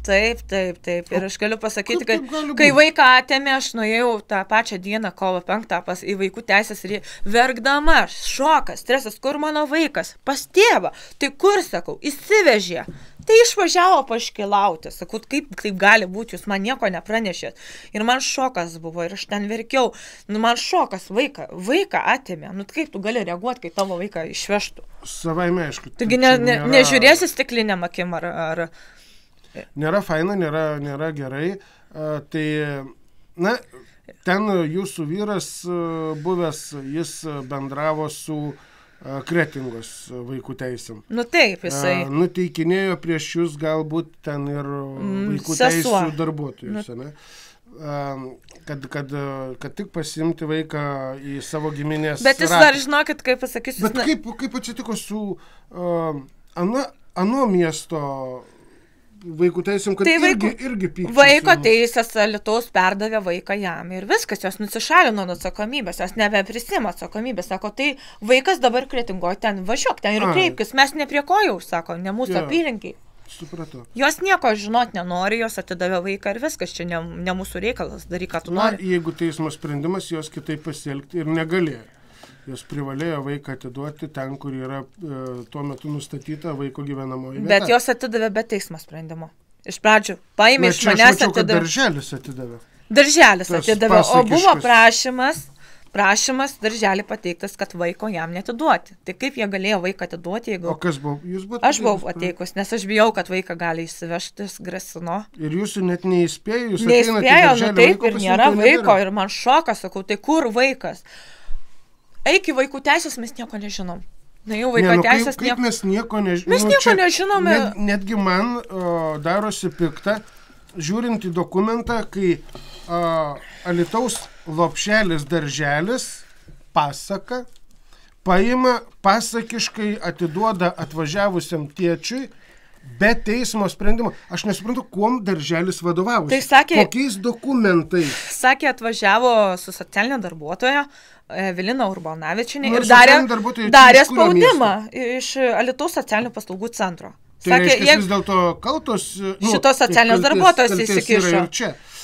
Taip. Ir aš galiu pasakyti, kad kai vaiką atėmė, aš nuėjau tą pačią dieną, kovo 5, į vaikų teisės ir verkdama, šokas, stresas, kur mano vaikas? Pas tėvą. Tai kur, sakau, įsivežė. Tai išvažiavo paškilauti. Sakau, kaip gali būti, jūs man nieko nepranešėt. Ir man šokas buvo, ir aš ten verkiau. Man šokas, vaiką atėmė. Kaip tu gali reaguoti, kai tavo vaiką išvežtų? Savaime, aišku. Taigi nežiūrėsi stiklinėm akim ar... Nėra faina, nėra gerai. Tai, ten jūsų vyras buvęs, jis bendravo su Kretingos vaikų teisėm. Taip, jisai. Nuteikinėjo prieš jūs galbūt ten ir vaikų teisų darbuotojus, ne? Kad tik pasiimti vaiką į savo giminės ratą. Bet jis dar žinokit, kaip pasakysiu. Bet kaip atsitiko su ano miesto vaikų teisėm, kad irgi pykčiasi? Vaiko teisės Alitaus perdavė vaiką jam ir viskas, jos nusišalino nuo atsakomybės, jos nebeprisima atsakomybės, sako, tai vaikas dabar Kretingoje, ten važiuok, ten ir kreipkis, mes ne prie ko jau, sako, ne mūsų apylinkiai. Supratau. Jos nieko žinot nenori, jos atidavė vaiką ir viskas, čia ne mūsų reikalas, daryk, ką tu nori. Jeigu teismo sprendimas, jos kitaip pasielgti ir negalėjo. Jos privalėjo vaiką atiduoti ten, kur yra tuo metu nustatyta vaiko gyvenamoji vieta. Bet jos atidavė be teismo sprendimo. Iš pradžių paėmė iš manęs atidavė. Kad darželis atidavė. Darželis atidavė, o buvo prašymas darželį pateiktas, kad vaiko jam netiduoti. Tai kaip jie galėjo vaiką atiduoti, jeigu... O kas buvo? Jūs buvote? Aš buvau pateikus, nes aš bijau, kad vaiką gali įsivežti, grasino. Ir jūsų net neįspėjo? Neįspėjo, taip, ir nėra vaiko, ir man šokas, sakau, tai kur vaikas? Eik į vaikų teisės, mes nieko nežinom. Kaip mes nieko nežinom? Mes nieko nežinome. Netgi man darosi pikta, žiūrint į dokumentą, kai Alitaus lopšelis darželis pasaka, paima pasakiškai atiduoda atvažiavusiam tėčiui, be teismo sprendimo. Aš nesuprantu, kuom darželis vadovavosi. Tai sakė, kokiais dokumentais? Sakė, atvažiavo su socialinė darbuotoja Evelina Urbonavičienė ir darė spaudimą iš Alitaus socialinių paslaugų centro. Tai reiškia, vis dėlto kaltos... Šitos socialinės darbuotojos įsikišo.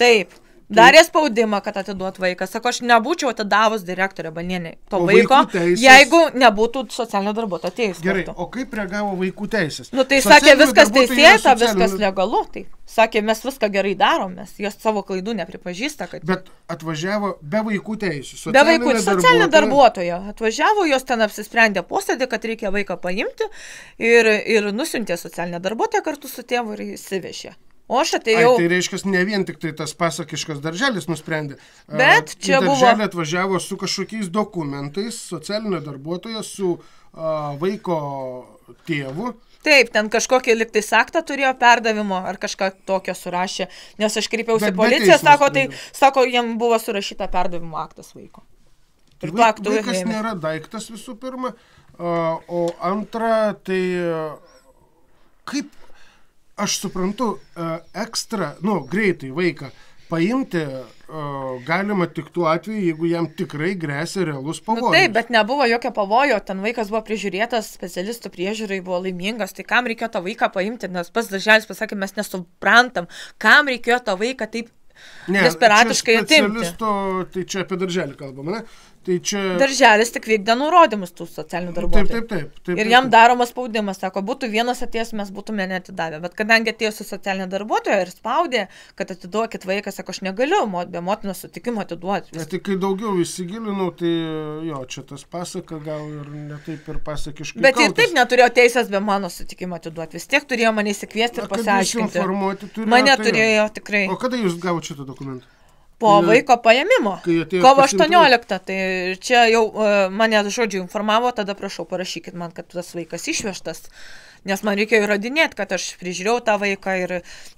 Taip. Darė spaudimą, kad atiduot vaiką. Sako, aš nebūčiau atidavus direktorė Banienė to vaiko, jeigu nebūtų socialinio darbuotojo atėjus. Gerai, o kaip reagavo vaikų teisės? Tai sakė, viskas teisėta, viskas legalu. Tai sakė, mes viską gerai darom, mes jos savo klaidų nepripažįsta. Bet atvažiavo be vaikų teisų. Be vaikų, socialinio darbuotojo. Atvažiavo, jos ten apsisprendė posėdį, kad reikia vaiką paimti ir nusiuntė socialinę darbuotoją kartu su tėvu ir įsivežė. O aš atėjau... Tai reiškia, ne vien tik tai tas pasakiškas darželis nusprendė. Bet čia buvo... Darželį atvažiavo su kažkokiais dokumentais, socialinio darbuotojo, su vaiko tėvu. Taip, ten kažkokį liktais aktą turėjo perdavimo, ar kažką tokio surašė. Nes aš kreipiausi policiją, sako, jiem buvo surašyta perdavimo aktas vaiko. Vaikas nėra daiktas visų pirma, o antra, tai kaip... Aš suprantu, ekstra, greitai vaiką paimti galima tik tuo atveju, jeigu jam tikrai gresia realus pavojus. Taip, bet nebuvo jokio pavojo, ten vaikas buvo prižiūrėtas, specialistų priežiūrai buvo laimingas, tai kam reikėjo tą vaiką paimti, nes pats darželis pasakė, mes nesuprantam, kam reikėjo tą vaiką taip desperatiškai atimti. Tai čia apie darželį kalbam, ne? Tai čia... Darželis tik vykdė nurodymus tų socialinių darbuotojų. Taip. Ir jam daromas spaudimas, sako, būtų vienas atėjęs, mes būtume netidavę. Bet kadangi atėjo su socialinė darbuotoja ir spaudė, kad atiduokit vaiką, sako, aš negaliu be motinos sutikimo atiduoti. Tai kai daugiau įsigilinau, tai jo, čia tas pasaka gal ir netaip ir pasakiškai. Bet kaltas. Ir taip neturėjo teisės be mano sutikimo atiduoti. Vis tiek turėjo mane įsikviesti ir pasiaiškinti. Mane turėjo tikrai. O kada jūs gavote šitą dokumentą? Po vaiko paėmimo, kovo 18, tai čia jau mane žodžiu informavo, tada prašau parašykit man, kad tas vaikas išvežtas. nes man reikėjo įrodinėti, kad aš prižiūrėjau tą vaiką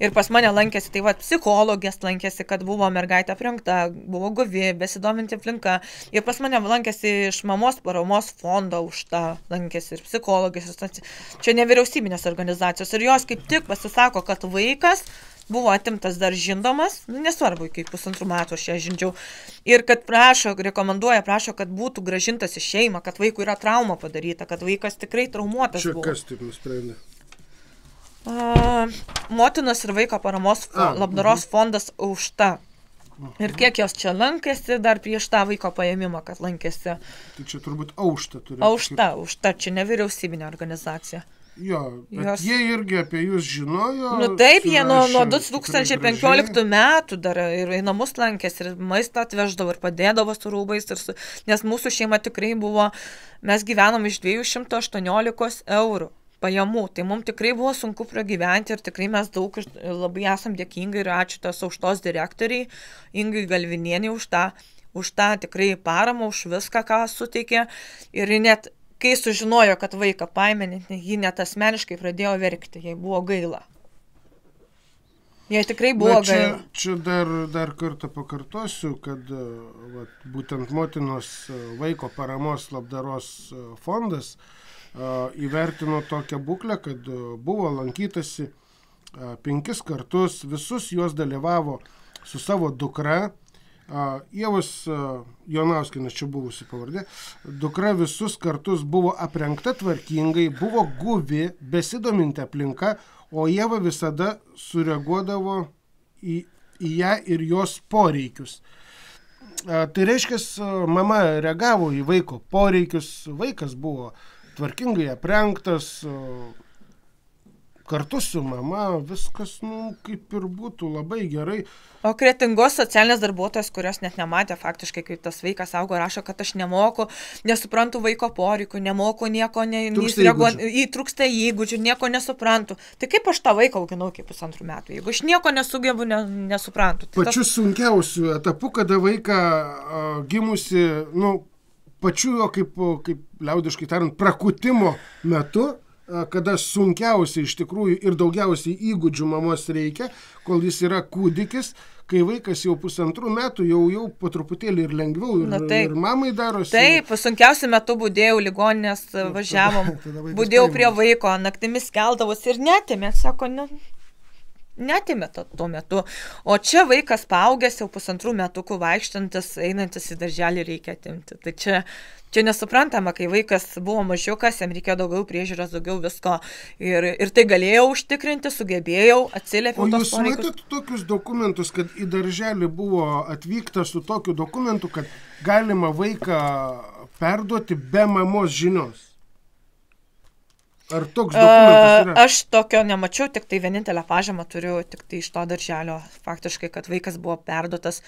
ir pas mane lankėsi, tai va, psichologės lankėsi, kad buvo mergaitė aprengta, buvo guvi, besidominti aplinka. Ir pas mane lankėsi iš mamos paramos fondo už tą lankėsi ir psichologės. Čia nevyriausybinės organizacijos ir jos kaip tik pasisako, kad vaikas buvo atimtas dar žindomas, nesvarbu, iki 1,5 metų aš ją žindžiau, ir kad rekomenduoja, kad būtų grąžintas į šeimą, kad vaikui yra trauma padaryta, kad vaikas tikrai traumuotas buvo. Čia kas taip nusprendė? Motinos ir vaiko paramos labdaros fondas Aušta. Ir kiek jos čia lankėsi dar prieš tą vaiko paėmimą, kad lankėsi. Tai čia turbūt Aušta turi. Aušta, čia nevyriausybinė organizacija. Jo, bet jie irgi apie jūs žinojo. Nu taip, jie nuo 2015 metų dar ir į namus lankėsi, ir maistą atveždavo, ir padėdavo su rūbais, nes mūsų šeima tikrai buvo, mes gyvenom iš 218 eurų pajamų, tai mums tikrai buvo sunku pragyventi ir tikrai mes daug labai esam dėkingi ir ačiū tos Auštos direktoriai, Ingai Galvinienei už tą tikrai paramą, už viską, ką suteikė, ir net kai sužinojo, kad vaiką paėmė, ji net asmeniškai pradėjo verkti, jai buvo gaila. Jai tikrai buvo gaila. Čia dar kartą pakartosiu, kad būtent motinos vaiko paramos labdaros fondas įvertino tokią būklę, kad buvo lankytasi 5 kartus, visus juos dalyvavo su savo dukra, Ievos Jonauskienės čia buvusi pavardė, dukra visus kartus buvo aprengta tvarkingai, buvo guvi, besidominti aplinka, o Ieva visada sureaguodavo į ją ir jos poreikius. Tai reiškia, mama reagavo į vaiko poreikius, vaikas buvo tvarkingai aprengtas, kartu su mama, viskas, kaip ir būtų labai gerai. O Kretingos socialinės darbuotojas, kurios net nematė faktiškai, kaip tas vaikas augo, rašo, kad aš nemoku, nesuprantu vaiko poreikių, nemoku nieko, trūksta įgūdžių, nieko nesuprantu. Tai kaip aš tą vaiką auginau iki 1,5 metų, jeigu aš nieko nesugebu, nesuprantu. Tai pačiu sunkiausiu etapu, kada vaiką gimusi, pačiu jo, kaip liaudiškai tariant, prakutimo metu, kada sunkiausiai iš tikrųjų ir daugiausiai įgūdžių mamos reikia, kol jis yra kūdikis, kai vaikas jau 1,5 metų, jau po truputėlį ir lengviau, ir mamai darosi. Taip, sunkiausiu metu budėjau, ligoninės važiavom, budėjau prie vaiko, naktimis keldavus ir netėmė, sako, netėmė tuo metu. O čia vaikas paaugęs jau 1,5 metukų vaikštantis, einantis į darželį reikia atimti. Tai čia nesuprantama, kai vaikas buvo mažiukas, jam reikėjo daugiau priežiūros, daugiau visko. Ir tai galėjau užtikrinti, sugebėjau, atsiliepiau tos poreikius. O jūs matėt tokius dokumentus, kad į darželį buvo atvykta su tokiu dokumentu, kad galima vaiką perduoti be mamos žinios? Ar toks dokumentas yra? Aš tokio nemačiau, tik tai vienintelę pažymą turiu, tik tai iš to darželio, faktiškai, kad vaikas buvo perduotas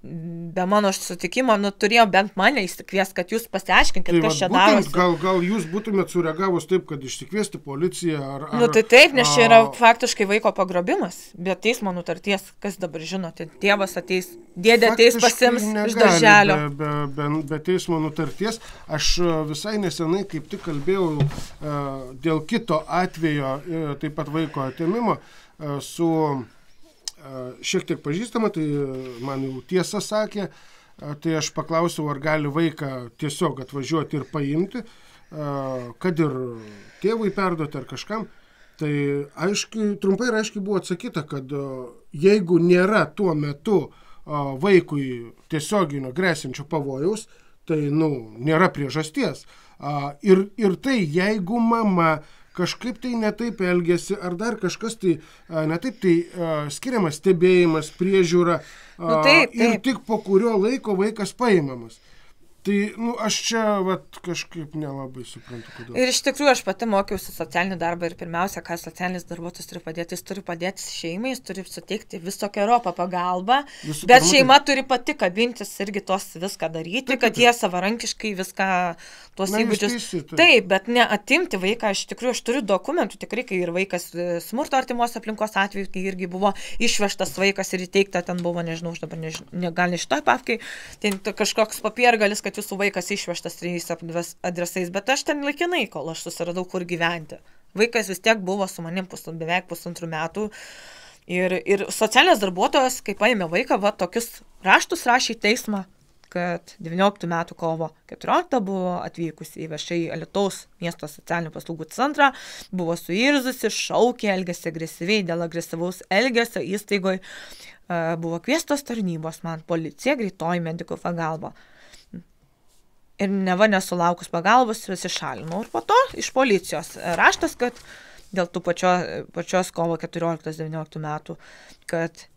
be mano sutikimo, turėjo bent mane įsikviesti, kad jūs pasiaiškinkit, kas čia darosi. Gal jūs būtumėt sureagavus taip, kad išsikviesti policiją ar... Tai taip, nes čia yra faktiškai vaiko pagrobimas, be teismo nutarties, kas dabar žinote, tėvas ateis, dėdė ateis pasiims iš darželio. Be teismo nutarties, aš visai nesenai kaip tik kalbėjau dėl kito atvejo, taip pat vaiko atėmimo, su šiek tiek pažįstama, tai man jau tiesą sakė, tai aš paklausiau, ar gali vaiką tiesiog atvažiuoti ir paimti, kad ir tėvui perduoti ar kažkam. Tai trumpai ir aiškiai buvo atsakyta, kad jeigu nėra tuo metu vaikui tiesioginio grėsinčio pavojaus, tai nėra priežasties. Ir tai, jeigu mama kažkaip tai netaip elgiasi, ar dar kažkas tai netaip, tai skiriamas stebėjimas, priežiūra, ir tik po kurio laiko vaikas paimamas. Tai, aš čia kažkaip nelabai suprantu, kodėl. Ir iš tikrųjų aš pati mokiausi socialinį darbą ir pirmiausia, ką socialinis darbuotojas turi padėti, jis turi padėti šeimai, jis turi suteikti visokiojopą pagalbą, bet šeima turi pati kabintis irgi tos viską daryti, kad jie savarankiškai viską, tuos įgūdžius. Taip, bet ne atimti vaiką, iš tikrųjų aš turiu dokumentų, tikrai, kai ir vaikas smurto artimos aplinkos atveju, kai irgi buvo išvežtas vaikas ir įteikta, ten buvo, nežinau, aš dabar gal ne šitoj papkai, tai kažkoks papiergalis, kad jūsų vaikas išvežtas 3 adresais, bet aš ten laikinai, kol aš susiradau, kur gyventi. Vaikas vis tiek buvo su manim beveik 1,5 metų. Ir socialinės darbuotojas, kai paėmė vaiką, tokius raštus rašė į teismą, kad 19 metų kovo 14 buvo atvykusi į viešai Alytaus miesto socialinių paslaugų centrą, buvo suirzusi, šaukė, elgėsi agresyviai dėl agresyvaus elgesio įstaigoje, buvo kviestos tarnybos, policija, greitoji medikų pagalba. Ir neva nesulaukus pagalbos pasišalinau. Ir po to iš policijos raštas, kad dėl tų pačios kovo 14-19 metų, kad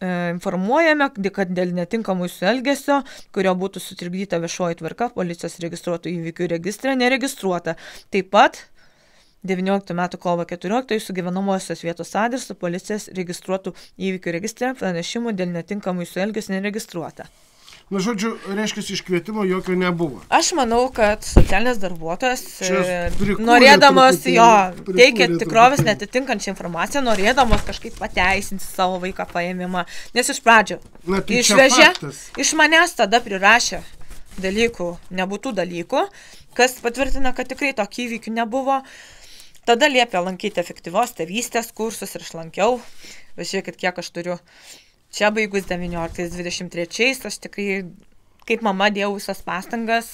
informuojame, kad dėl netinkamų elgesio, kurio būtų sutrikdyta viešoji tvarka, policijos registruotų įvykių registre neregistruota. Taip pat 19 metų kovo 14 su gyvenamosios vietos adresu policijos registruotų įvykių registre pranešimų dėl netinkamų elgesio neregistruota. Na, žodžiu, reiškia, iškvietimo jokio nebuvo. Aš manau, kad socialinės darbuotojas, norėdamas teikė tikrovės netitinkančią informaciją, norėdamas kažkaip pateisinti savo vaiką paėmimą, nes iš pradžio išvežė, iš manęs tada prirašė dalykų, nebūtų dalykų, kas patvirtina, kad tikrai tokių įvykių nebuvo. Tada liepė lankyti efektyvios tėvystės kursus ir aš lankiau. Žiūrėkit, kiek aš turiu. Čia baigus 19-23, aš tikrai kaip mama dėjau visas pastangas.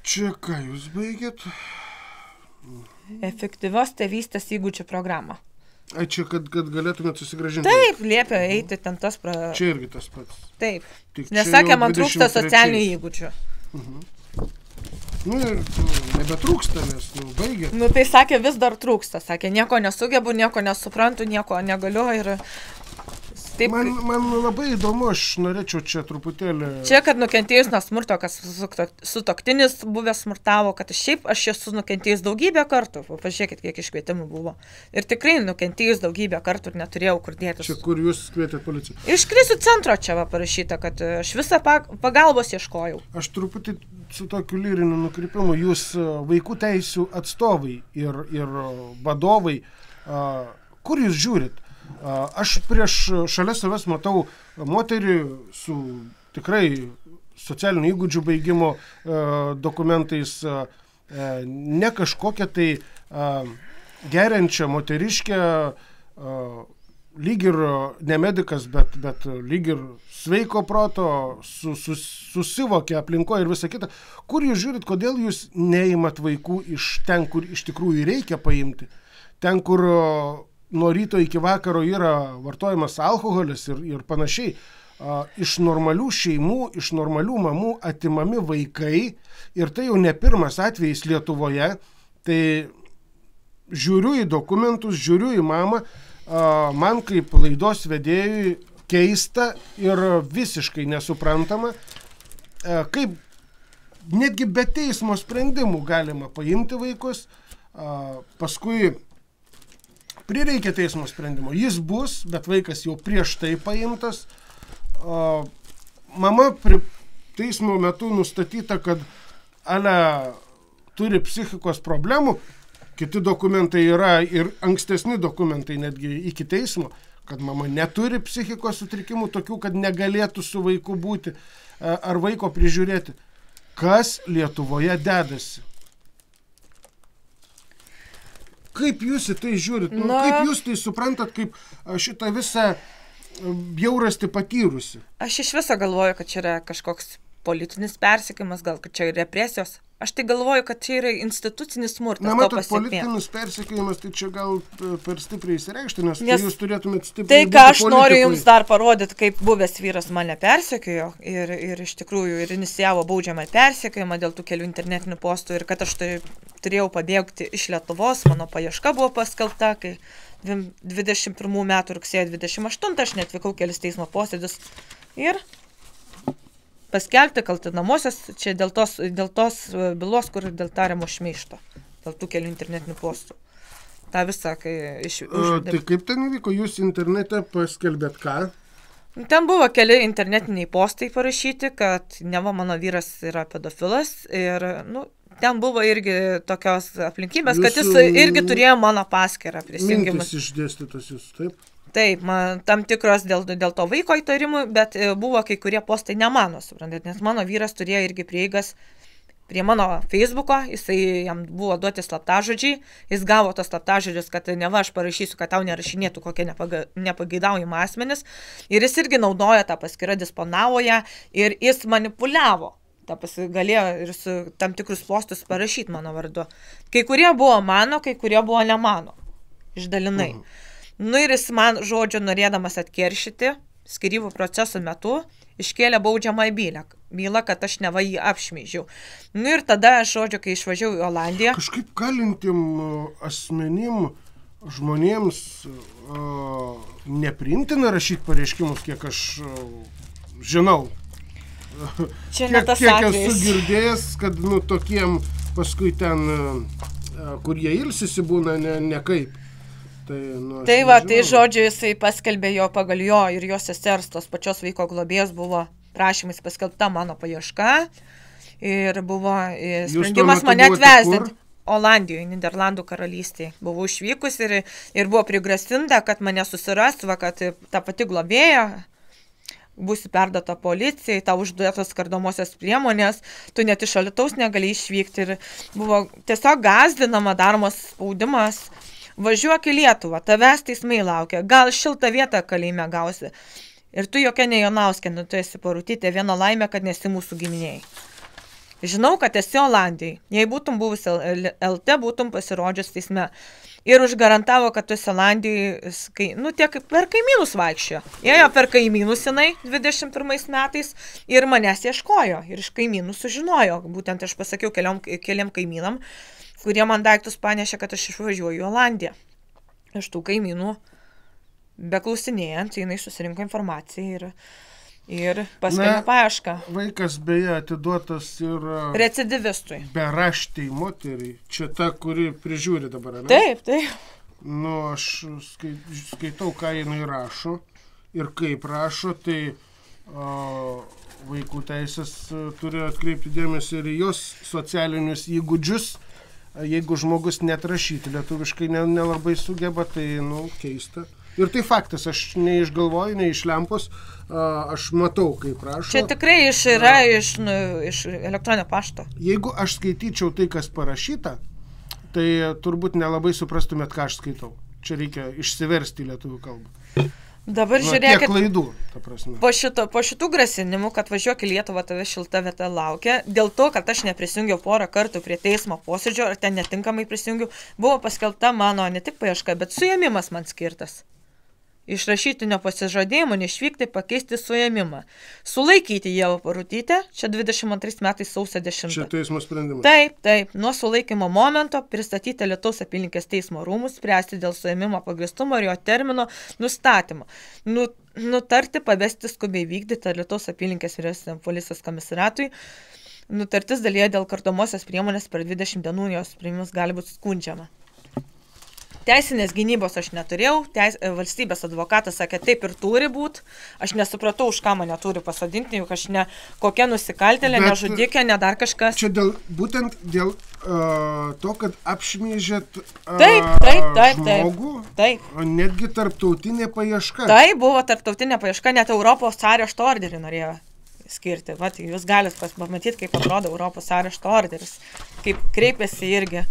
Čia ką jūs baigėt? Efektyvios tėvystės įgūdžių programą. Čia, kad galėtumėt susigrąžinti? Taip, liepė eiti ten tas... Čia irgi tas pats? Taip, nes sakė, man trūksta socialinių įgūdžių. Nu ir nebetrūksta, nes baigė. Nu tai sakė, vis dar trūksta. Sakė, nieko nesugebu, nieko nesuprantu, nieko negaliu ir... Taip, man labai įdomu, aš norėčiau čia truputėlį... Čia, kad nukentėjus nuo smurto, kas sutuoktinis buvęs smurtavo, kad šiaip aš esu nukentėjus daugybę kartų. Pažiūrėkit, kiek iškvietimų buvo. Ir tikrai nukentėjus daugybę kartų ir neturėjau kur dėtis. Čia kur jūs kvietėt policiją? Iš krizių centro čia parašyta, kad aš visą pagalbos ieškojau. Aš truputį su tokiu lyriniu nukrypimu, jūs vaikų teisių atstovai ir vadovai, kur jūs žiūrit? Aš šalia savęs matau moterį su tikrai socialinių įgūdžių baigimo dokumentais, ne kažkokią tai geriančią moteriškę, lyg ir ne medikas, bet lyg ir sveiko proto, susivokia aplinkoje ir visa kita. Kur jūs žiūrit, kodėl jūs neimat vaikų iš ten, kur iš tikrųjų reikia paimti? Ten, kur nuo ryto iki vakaro yra vartojamas alkoholis ir panašiai. Iš normalių šeimų, iš normalių mamų atimami vaikai ir tai jau ne pirmas atvejis Lietuvoje. Tai žiūriu į dokumentus, žiūriu į mamą, man kaip laidos vedėjui keista ir visiškai nesuprantama, kaip netgi be teismo sprendimų galima paimti vaikus, paskui prireikia teismo sprendimo. Jis bus, bet vaikas jau prieš tai paimtas. Mama teismo metu nustatyta, kad turi psichikos problemų. Kiti dokumentai yra ir ankstesni dokumentai netgi iki teismo, kad mama neturi psichikos sutrikimų tokių, kad negalėtų su vaiku būti ar vaiko prižiūrėti. Kas Lietuvoje dedasi? Kaip jūs į tai žiūrit? Kaip jūs tai suprantat, kaip šitą visą bjaurastį patyrusi? Aš iš viso galvoju, kad čia yra kažkoks politinis persekiojimas, gal kad čia yra represijos. Aš tai galvoju, kad čia yra institucinis smurtas. Na, matot, politinis persekiojimas, tai čia gal per stipriai įsireikšti, nes jūs turėtumėt stipriai būti tai, ką aš noriu jums dar parodyti, kaip buvęs vyras mane persekiojo ir iš tikrųjų ir inicijavo baudžiamą persekiojimą dėl tų kelių internetinių postų ir kad aš turėjau pabėgti iš Lietuvos, mano paieška buvo paskelbta, kai 21 metų rugsėjo 28 aš neatvykau kelis teismo posėdžius ir paskelbti kaltinamosios čia dėl tos bylos, kur dėl tariamo šmeižto, dėl tų kelių internetinių postų. Ta visą, kai Tai kaip ten įvyko? Jūs internete paskelbėt ką? Ten buvo keli internetiniai postai parašyti, kad neva mano vyras yra pedofilas ir, ten buvo irgi tokios aplinkybės, kad jis irgi turėjo mano paskyrą prisijungimus. Mintis išdėstytos jūs, taip? Taip, tam tikros dėl to vaiko įtarimų, bet buvo kai kurie postai ne mano, suprantat, nes mano vyras turėjo irgi prieigas prie mano Facebooko, jam buvo duoti slaptažodžiai, jis gavo tos slaptažodžius, kad neva aš parašysiu, kad tau nerašinėtų kokie nepageidaujami asmenys, ir jis irgi naudojo tą paskyrą, disponavo ją ir jis manipuliavo. Galėjo ir su tam tikrus postus parašyti mano vardu. Kai kurie buvo mano, kai kurie buvo ne mano. Išdalinai. Nu ir jis man, žodžiu, norėdamas atkeršyti, skyrybų proceso metu, iškėlė baudžiamą bylą, kad aš neva jį apšmeižiau. Nu ir tada, žodžiu, kai išvažiavau į Olandiją. Kažkaip kalintim asmenim, žmonėms nepriimtina rašyti pareiškimus, kiek aš žinau. Čia ne tas kiek atvejis. Esu girdėjęs, kad tokiem paskui ten, kur jie ilsisi būna, nekaip. Tai va, tai žodžiu, jisai paskelbė jo pagal jo ir jos sesers, tos pačios vaiko globėjos buvo prašymais paskelbta mano paieška ir buvo sprendimas mane atvesdinti. Olandijoje, Niderlandų karalystėje. Buvau išvykus ir buvo prigrasinta, kad mane susiras, kad ta pati globėja būsi perduota policijai, tau užduotos kardomosios priemonės, tu net iš Alytaus negali išvykti ir buvo tiesiog gąsdinama, daromas spaudimas. Važiuok į Lietuvą, tavęs teismai laukia, gal šiltą vietą kalėjime gausi. Ir tu jokia ne Jonauskė, tu esi Parutytė, viena laimė, kad nesi mūsų giminiai. Žinau, kad esi Olandijai. Jei būtum buvusi LT, būtum pasirodžius teisme. Ir užgarantavo, kad tu esi Olandijai, tiek per kaimynus vaikščiojo. Ėjo per kaimynus jinai 21 metais ir manęs ieškojo. Ir iš kaimynų sužinojo. Būtent aš pasakiau keliam kaimynam, kurie man daiktus panešė, kad aš išvažiuoju į Olandiją. Iš tų kaimynų, beklausinėjant, jinai susirinko informaciją ir paskelbė paiešką. Vaikas beje atiduotas ir recidivistui. Beraštei moteriai. Čia ta, kuri prižiūri dabar, ne? Taip. Aš skaitau, ką jinai rašo ir kaip rašo, tai vaikų teisės turi atkreipti dėmesį ir jos socialinius įgūdžius. Jeigu žmogus net rašyti lietuviškai nelabai sugeba, tai keista. Ir tai faktas, aš neišgalvoju, ne iš lempos, aš matau, kaip rašo. Čia tikrai yra iš elektroninio pašto. Jeigu aš skaityčiau tai, kas parašyta, tai turbūt nelabai suprastumėt, ką aš skaitau. Čia reikia išsiversti į lietuvių kalbą. Dabar žiūrėkit, klaidų, ta prasme. Po šitų grasinimų, kad važiuok į Lietuvą, tave šilta vieta laukia, dėl to, kad aš neprisijungiau porą kartų prie teismo posėdžio, ar ten netinkamai prisijungiau, buvo paskelbta mano ne tik paieška, bet suėmimas man skirtas. Iš rašytinio pasižadėjimo neišvykti, pakeisti suėmimą. Sulaikyti Ievą Parutytę, čia 22 metais sausio 10. Čia teismo sprendimas. Taip. Nuo sulaikymo momento pristatyti Alytaus apylinkės teismo rūmus, spręsti dėl suėmimo pagrįstumo ir jo termino nustatymo. Nutarti pavesti skubiai vykdyti Alytaus apylinkės vyriausiam policijos komisariatui. Nutartis dalyje dėl kardomosios priemonės per 20 dienų jos sprendimas gali būti skundžiama. Teisinės gynybos aš neturėjau, valstybės advokatas sakė, taip ir turi būti, aš nesupratau, už ką mane turi pasodinti, juk aš ne kokia nusikaltėlė, ne žudikė, ne dar kažkas. Čia būtent dėl to, kad apšmeižėt žmogų, netgi tarptautinė paieška. Tai buvo tarptautinė paieška, net Europos arešto orderį norėjo skirti. Vat, jūs galite pamatyti, kaip atrodo Europos arešto orderis, kaip kreipiasi irgi.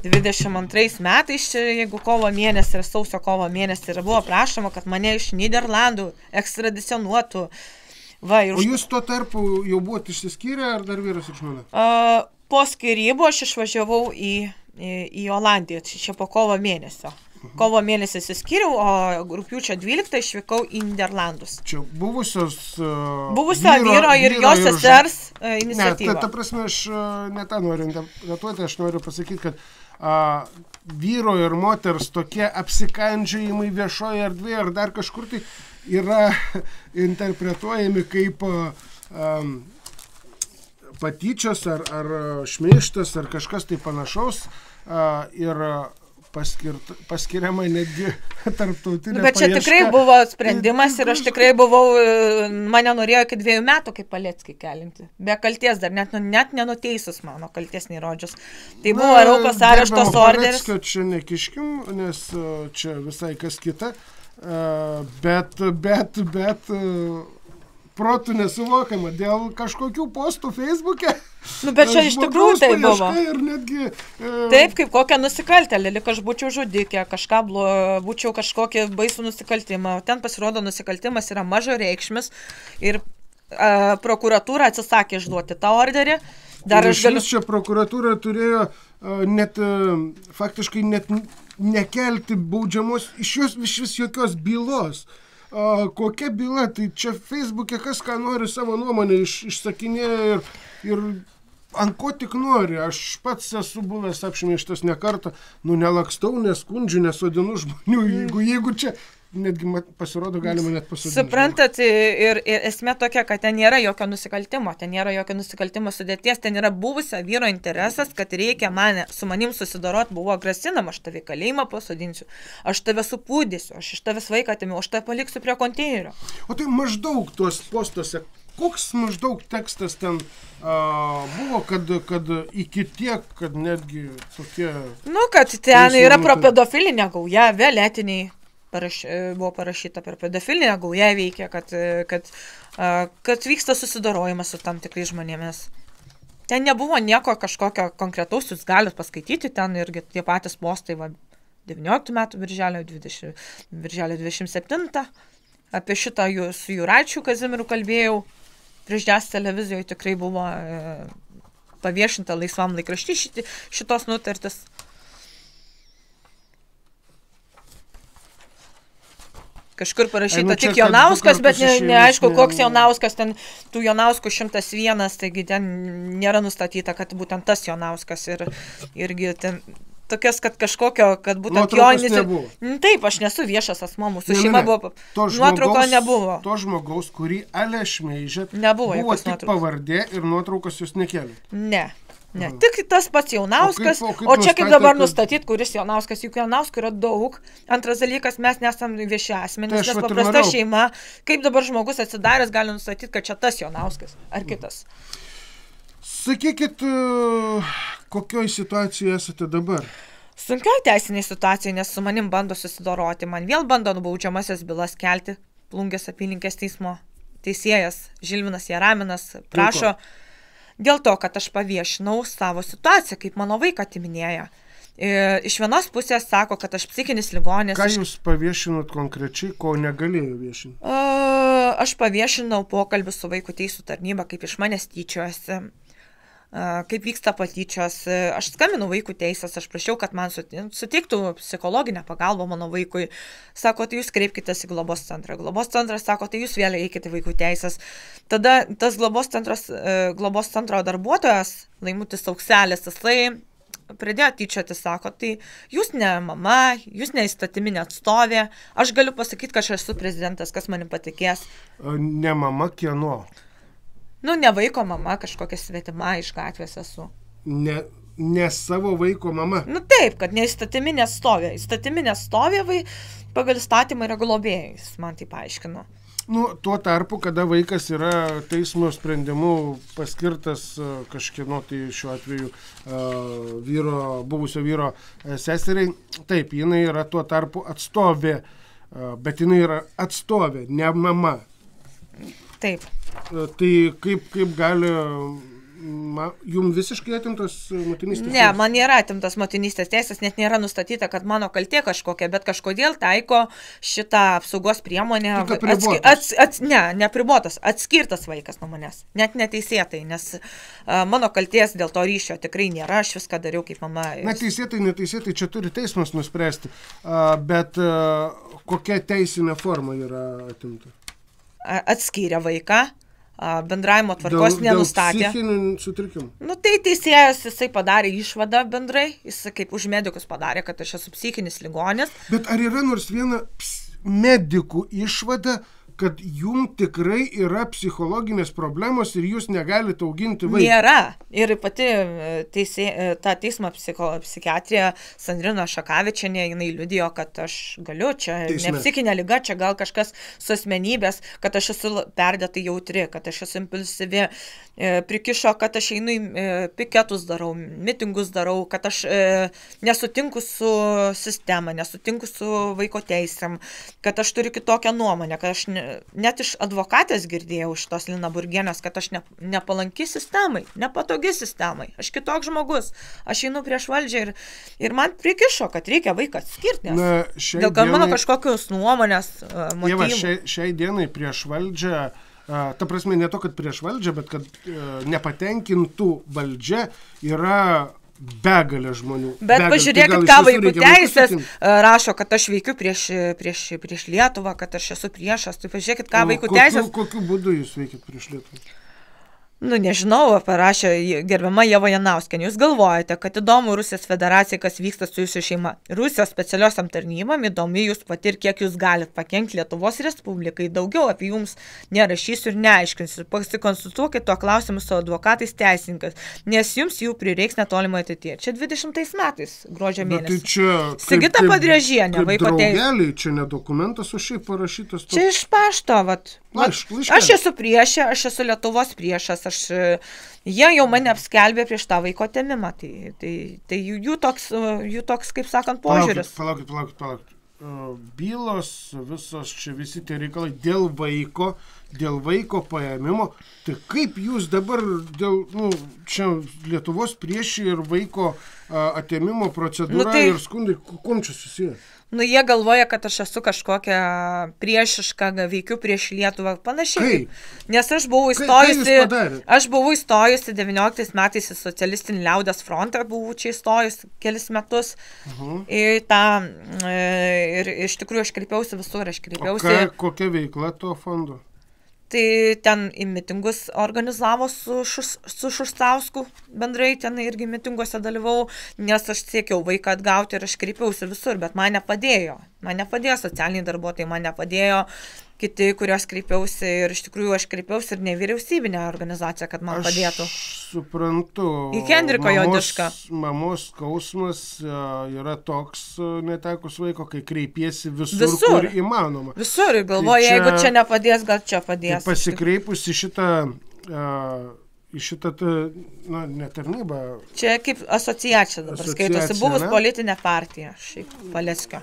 22 metais, jeigu kovo mėnesį ir sausio kovo mėnesį buvo prašoma, kad mane iš Niderlandų ekstradicionuotų. O jūs tuo tarpu jau buvote išsiskyrę ar dar vyras ir žmona? Po skyrybų aš išvažiavau į Olandiją, čia po kovo mėnesio. Kovo mėnesį įsiskyriau, o rugpjūčio 12 išvykau į Niderlandus. Čia buvusio vyro ir jos sesers iniciatyva. Ne, ta prasme, aš ne tą noriu interpretuoti, aš noriu pasakyti, kad vyro ir moters tokie apsikandžiojimai viešoje erdvėje ar dar kažkur tai yra interpretuojami kaip patyčios ar šmeižtas ar kažkas tai panašaus ir paskiriama netgi tarptautinė paieška. Bet čia tikrai buvo sprendimas ir aš tikrai buvau, mane norėjo iki 2 metų kaip Paleckį kelinti. Be kalties dar, net nenuteisus mano kalties neįrodžius. Tai buvo Europos areštos orderis. Paleckio čia nekiškim, nes čia visai kas kita, bet protų nesuvokiama. Dėl kažkokių postų Facebook'e. Nu, bet čia iš tikrųjų tai buvo. Ir netgi... Taip, kaip kokią nusikaltėlį, lyg aš būčiau žudikė, būčiau kažkokį baisų nusikaltimą. Ten pasirodo nusikaltimas yra mažo reikšmis ir prokuratūra atsisakė išduoti tą orderį. Dar iš vis čia prokuratūra turėjo faktiškai net nekelti baudžiamos iš vis jokios bylos. Kokia byla? Tai čia Facebook'e kas ką nori savo nuomonę išsakinėja ir ant ko tik nori. Aš pats esu buvęs apšmeižtas ne kartą, nelakstau, neskundžiu, nesodinu žmonių, jeigu čia netgi pasirodo galima net pasodinti. Suprantat, ir esmė tokia, kad ten nėra jokio nusikaltimo, ten nėra jokio nusikaltimo sudėties, ten yra buvusio vyro interesas, kad reikia su manim susidorot, buvo grasinama, aš tave kalėjimą pasodinsiu, aš tave supūdysiu, aš iš tavęs vaiką atimiau, aš tave paliksiu prie konteinerio. O tai maždaug tuos postuose, koks maždaug tekstas ten buvo, kad iki tiek, kad netgi tokie... Nu, kad ten yra pro pedofilinę gaują, vėletiniai. Buvo parašyta per pedofilinę gaują veikia, kad vyksta susidorojimas su tam tikrais žmonėmis. Ten nebuvo nieko kažkokio konkretaus, jūs galite paskaityti, ten irgi tie patys postai, 19 metų birželio 27, apie šitą su Juraičiu Kazimiru kalbėjau, prieš jas televizijoje tikrai buvo paviešinta laisvam laikrašty šitos nutartis. Kažkur parašyta tik Jonauskas, bet neaišku, koks Jonauskas, ten tų Jonauskų 101, taigi ten nėra nustatyta, kad būtent tas Jonauskas irgi ten tokias, kad kažkokio, kad būtent Jonis... Taip, aš nesu viešas asmuo, mūsų šeima buvo, nuotrauko nebuvo. To žmogaus, kurį šmeižėt, buvo tik pavardė ir nuotraukos jūs nekėlėt. Ne, tik tas pats Jonauskas, o čia kaip dabar nustatyti, kuris Jonauskas, juk Jonauskų yra daug. Antras dalykas, mes nesam vieši asmenys, nes paprasta šeima, kaip dabar žmogus atsidaręs gali nustatyti, kad čia tas Jonauskas ar kitas. Sakykit, kokioj situacijoje esate dabar? Sunkioj teisiniai situacijai, nes su manim bando susidoroti, man vėl bando baudžiamasias bylas kelti. Plungės apylinkės teismo teisėjas Žilvinas Jaraminas prašo. Dėl to, kad aš paviešinau savo situaciją, kaip mano vaiką atiminėja. Iš vienos pusės sako, kad aš psichinis ligonis. Ką jūs paviešinot konkrečiai, ko negalėjau viešinti? Aš paviešinau pokalbį su vaikų teisų tarnyba, kaip iš manęs tyčiojasi, kaip vyksta patyčios. Aš skambinu vaikų teisės, aš prašiau, kad man suteiktų psichologinę pagalbą mano vaikui. Sako, tai jūs kreipkitės į globos centrą. Globos centras sako, tai jūs vėl eikite į vaikų teisės. Tada tas globos centro darbuotojas, Laimutis Aukselis, jisai pradėjo tyčioti, sako, tai jūs ne mama, jūs ne įstatyminė atstovė, aš galiu pasakyti, kad aš esu prezidentas, kas manim patikės. Ne mama kieno? Ne vaiko mama, kažkokia svetima iš gatvės esu. Ne savo vaiko mama? Taip, kad ne įstatyminė atstovė. Įstatyminė atstovė pagal įstatymą yra globėjais, man tai paaiškino. Tuo tarpu, kada vaikas yra teismo sprendimu paskirtas kažkieno, tai šiuo atveju buvusio vyro seseriai, taip, jinai yra tuo tarpu atstovė, bet jinai yra atstovė, ne mama. Taip. Tai kaip gali... Jums visiškai atimtos motinystės teisės? Ne, man nėra atimtos motinystės teisės, net nėra nustatyta, kad mano kaltė kažkokia, bet kažkodėl taiko šitą apsaugos priemonę. Neapribotas, atskirtas vaikas nuo manęs, net neteisėtai, nes mano kaltės dėl to ryšio tikrai nėra, aš viską dariau kaip mama. Neteisėtai, čia turi teismas nuspręsti, bet kokia teisinė forma yra atimta? Atskyrė vaiką. Bendravimo tvarkos nenustatė. Dėl psichinių sutrikimų? Tai teisėjas, jisai padarė išvadą bendrai, jisai kaip už medikus padarė, kad aš esu psichinis ligonis. Bet ar yra nors viena medikų išvada, kad jum tikrai yra psichologinės problemos ir jūs negalite auginti vaiką? Nėra. Ir pati ta teismo psichiatrija Sandrina Šakavičienė, jinai liudijo, kad aš galiu, čia ne psichinė liga, čia gal kažkas su asmenybės, kad aš esu perdėtai jautri, kad aš esu impulsyvi, prikišo, kad aš einu į piketus darau, mitingus darau, kad aš nesutinku su sistema, nesutinku su vaiko teisėm, kad aš turiu kitokią nuomonę, kad aš net iš advokatės girdėjau iš tos Lina Burgienės, kad aš nepalanki sistemai, nepatogi sistemai, aš kitoks žmogus, aš einu prieš valdžią ir man prikišo, kad reikia vaiką atskirti, nes dėl mano kažkokios nuomonės motyvų. Ieva, šiai dienai prieš valdžią, ta prasme ne to, kad prieš valdžią, bet kad nepatenkintų valdžia yra begalė žmonių. Bet pažiūrėkit, ką vaikų teisės rašo, kad aš veikiu prieš Lietuvą, kad aš esu priešas. Tai pažiūrėkit, ką vaikų teisės... Kokiu būdu jūs veikit prieš Lietuvą? Nu, nežinau, parašė gerbiama Ieva Janauskienė. Jūs galvojate, kad įdomu Rusijos federacijai, kas vyksta su jūsų šeima. Rusijos specialiosiam tarnybam įdomi jūs pati ir kiek jūs galit pakenkti Lietuvos Respublikai. Daugiau apie jums nerašysiu ir neaiškinsiu. Pasikonsultuokit tuo klausimu su advokatais teisininkas, nes jums jų prireiks netolimai ateityje. Čia 20 metais, gruodžio mėnesį. Tai čia, Sigita Padriežienė, vaiko teisė. Čia ne dokumentas, o šiaip parašytas. Čia iš pašto, vat. Aš esu priešė, aš esu Lietuvos priešas, jie jau mane apskelbė prieš tą vaiko atėmimą, tai jų toks, kaip sakant, požiūris. Palaukit. Bylos, visos čia visi tie reikalai dėl vaiko paėmimo, tai kaip jūs dabar dėl, čia Lietuvos priešai ir vaiko atėmimo procedūra ir skundai, kuom čia susiję? Jie galvoja, kad aš esu kažkokia priešiška, veikiu prieš Lietuvą, panašiai. Nes aš buvau įstojusi 19 metais į Socialistinį liaudies frontą, buvau čia įstojusi kelis metus. Ir iš tikrųjų aš kreipiausi visur, Kokia veikla to fondo? Tai ten į mitingus organizavo su Šustausku, bendrai ten irgi mitinguose dalyvau, nes aš siekiau vaiką atgauti ir aš kreipiausi visur, bet man nepadėjo. Man nepadėjo socialiniai darbuotojai, man nepadėjo kiti, kuriuos kreipiausi ir iš tikrųjų aš kreipiausi ir nevyriausybinę organizaciją, kad man padėtų. Aš suprantu. Į Henriko Jodišką. Mamos skausmas yra toks netekus vaiko, kai kreipiesi visur, kur įmanoma. Visur, galvoju, jeigu čia nepadės, gal čia padės. Tai pasikreipus į šitą ne tarnybą. Čia kaip asociacija dabar skaitosi, buvus politinė partija, šiaip Paleckio.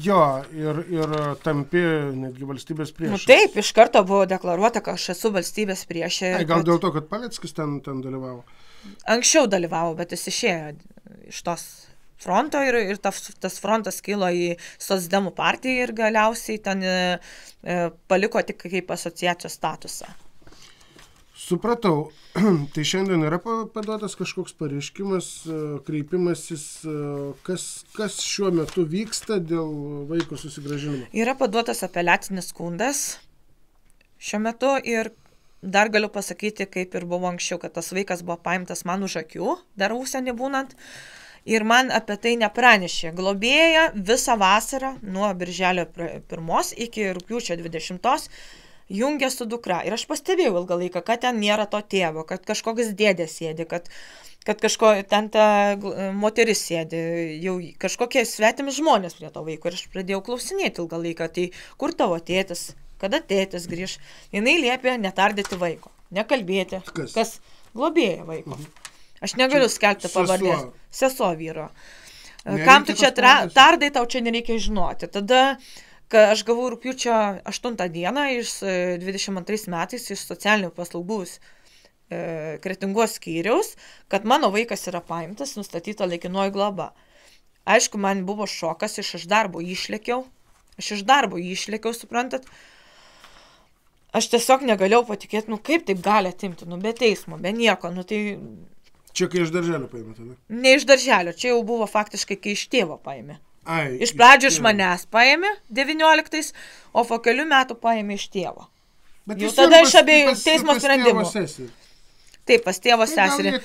Jo, ir tampi netgi valstybės priešas. Taip, iš karto buvo deklaruota, kad aš esu valstybės priešė. Gal dėl to, kad Paleckis ten dalyvavo? Anksčiau dalyvavo, bet jis išėjo iš tos fronto ir tas frontas kilo į Socdemų partiją ir galiausiai ten paliko tik kaip asociacijos statusą. Supratau. Tai šiandien yra paduotas kažkoks pareiškimas, kreipimasis, kas šiuo metu vyksta dėl vaiko susigrąžinimo? Yra paduotas apeliacinis skundas šiuo metu ir dar galiu pasakyti, kaip ir buvo anksčiau, kad tas vaikas buvo paimtas man už akių, dar užsienį būnant, ir man apie tai nepranešė. Globėja visą vasarą nuo birželio 1 iki rugpjūčio 20 jungia su dukra. Ir aš pastebėjau ilgą laiką, kad ten nėra to tėvo, kad kažkoks dėdė sėdi, kad ten ta moteris sėdi, jau kažkokie svetimi žmonės prie to vaiko. Ir aš pradėjau klausinėti ilgą laiką, tai kur tavo tėtis, kada tėtis grįž. Jinai liepė netardyti vaiko, nekalbėti. Kas globėja vaiko. Aš negaliu skelbti pavardės. Sesuo vyro. Kam tu čia tardai, tau čia nereikia žinoti. Tada aš gavau rugpjūčio 8 dieną iš 22 metais iš socialinių paslaugų Kretingos skyriaus, kad mano vaikas yra paimtas, nustatyta laikinoji globa. Aišku, man buvo šokas, aš iš darbo išlėkiau, suprantat. Aš tiesiog negalėjau patikėti, kaip taip gali atimti, be teismo, be nieko, tai... Čia kai iš darželio paėmė tada? Ne iš darželio, čia jau buvo faktiškai, kai iš tėvo paėmė. Iš pradžių iš manęs paėmė 19, o po kelių metų paėmė iš tėvo. Jau tada iš abiejų teismo sprendimų. Taip, pas tėvo seserį.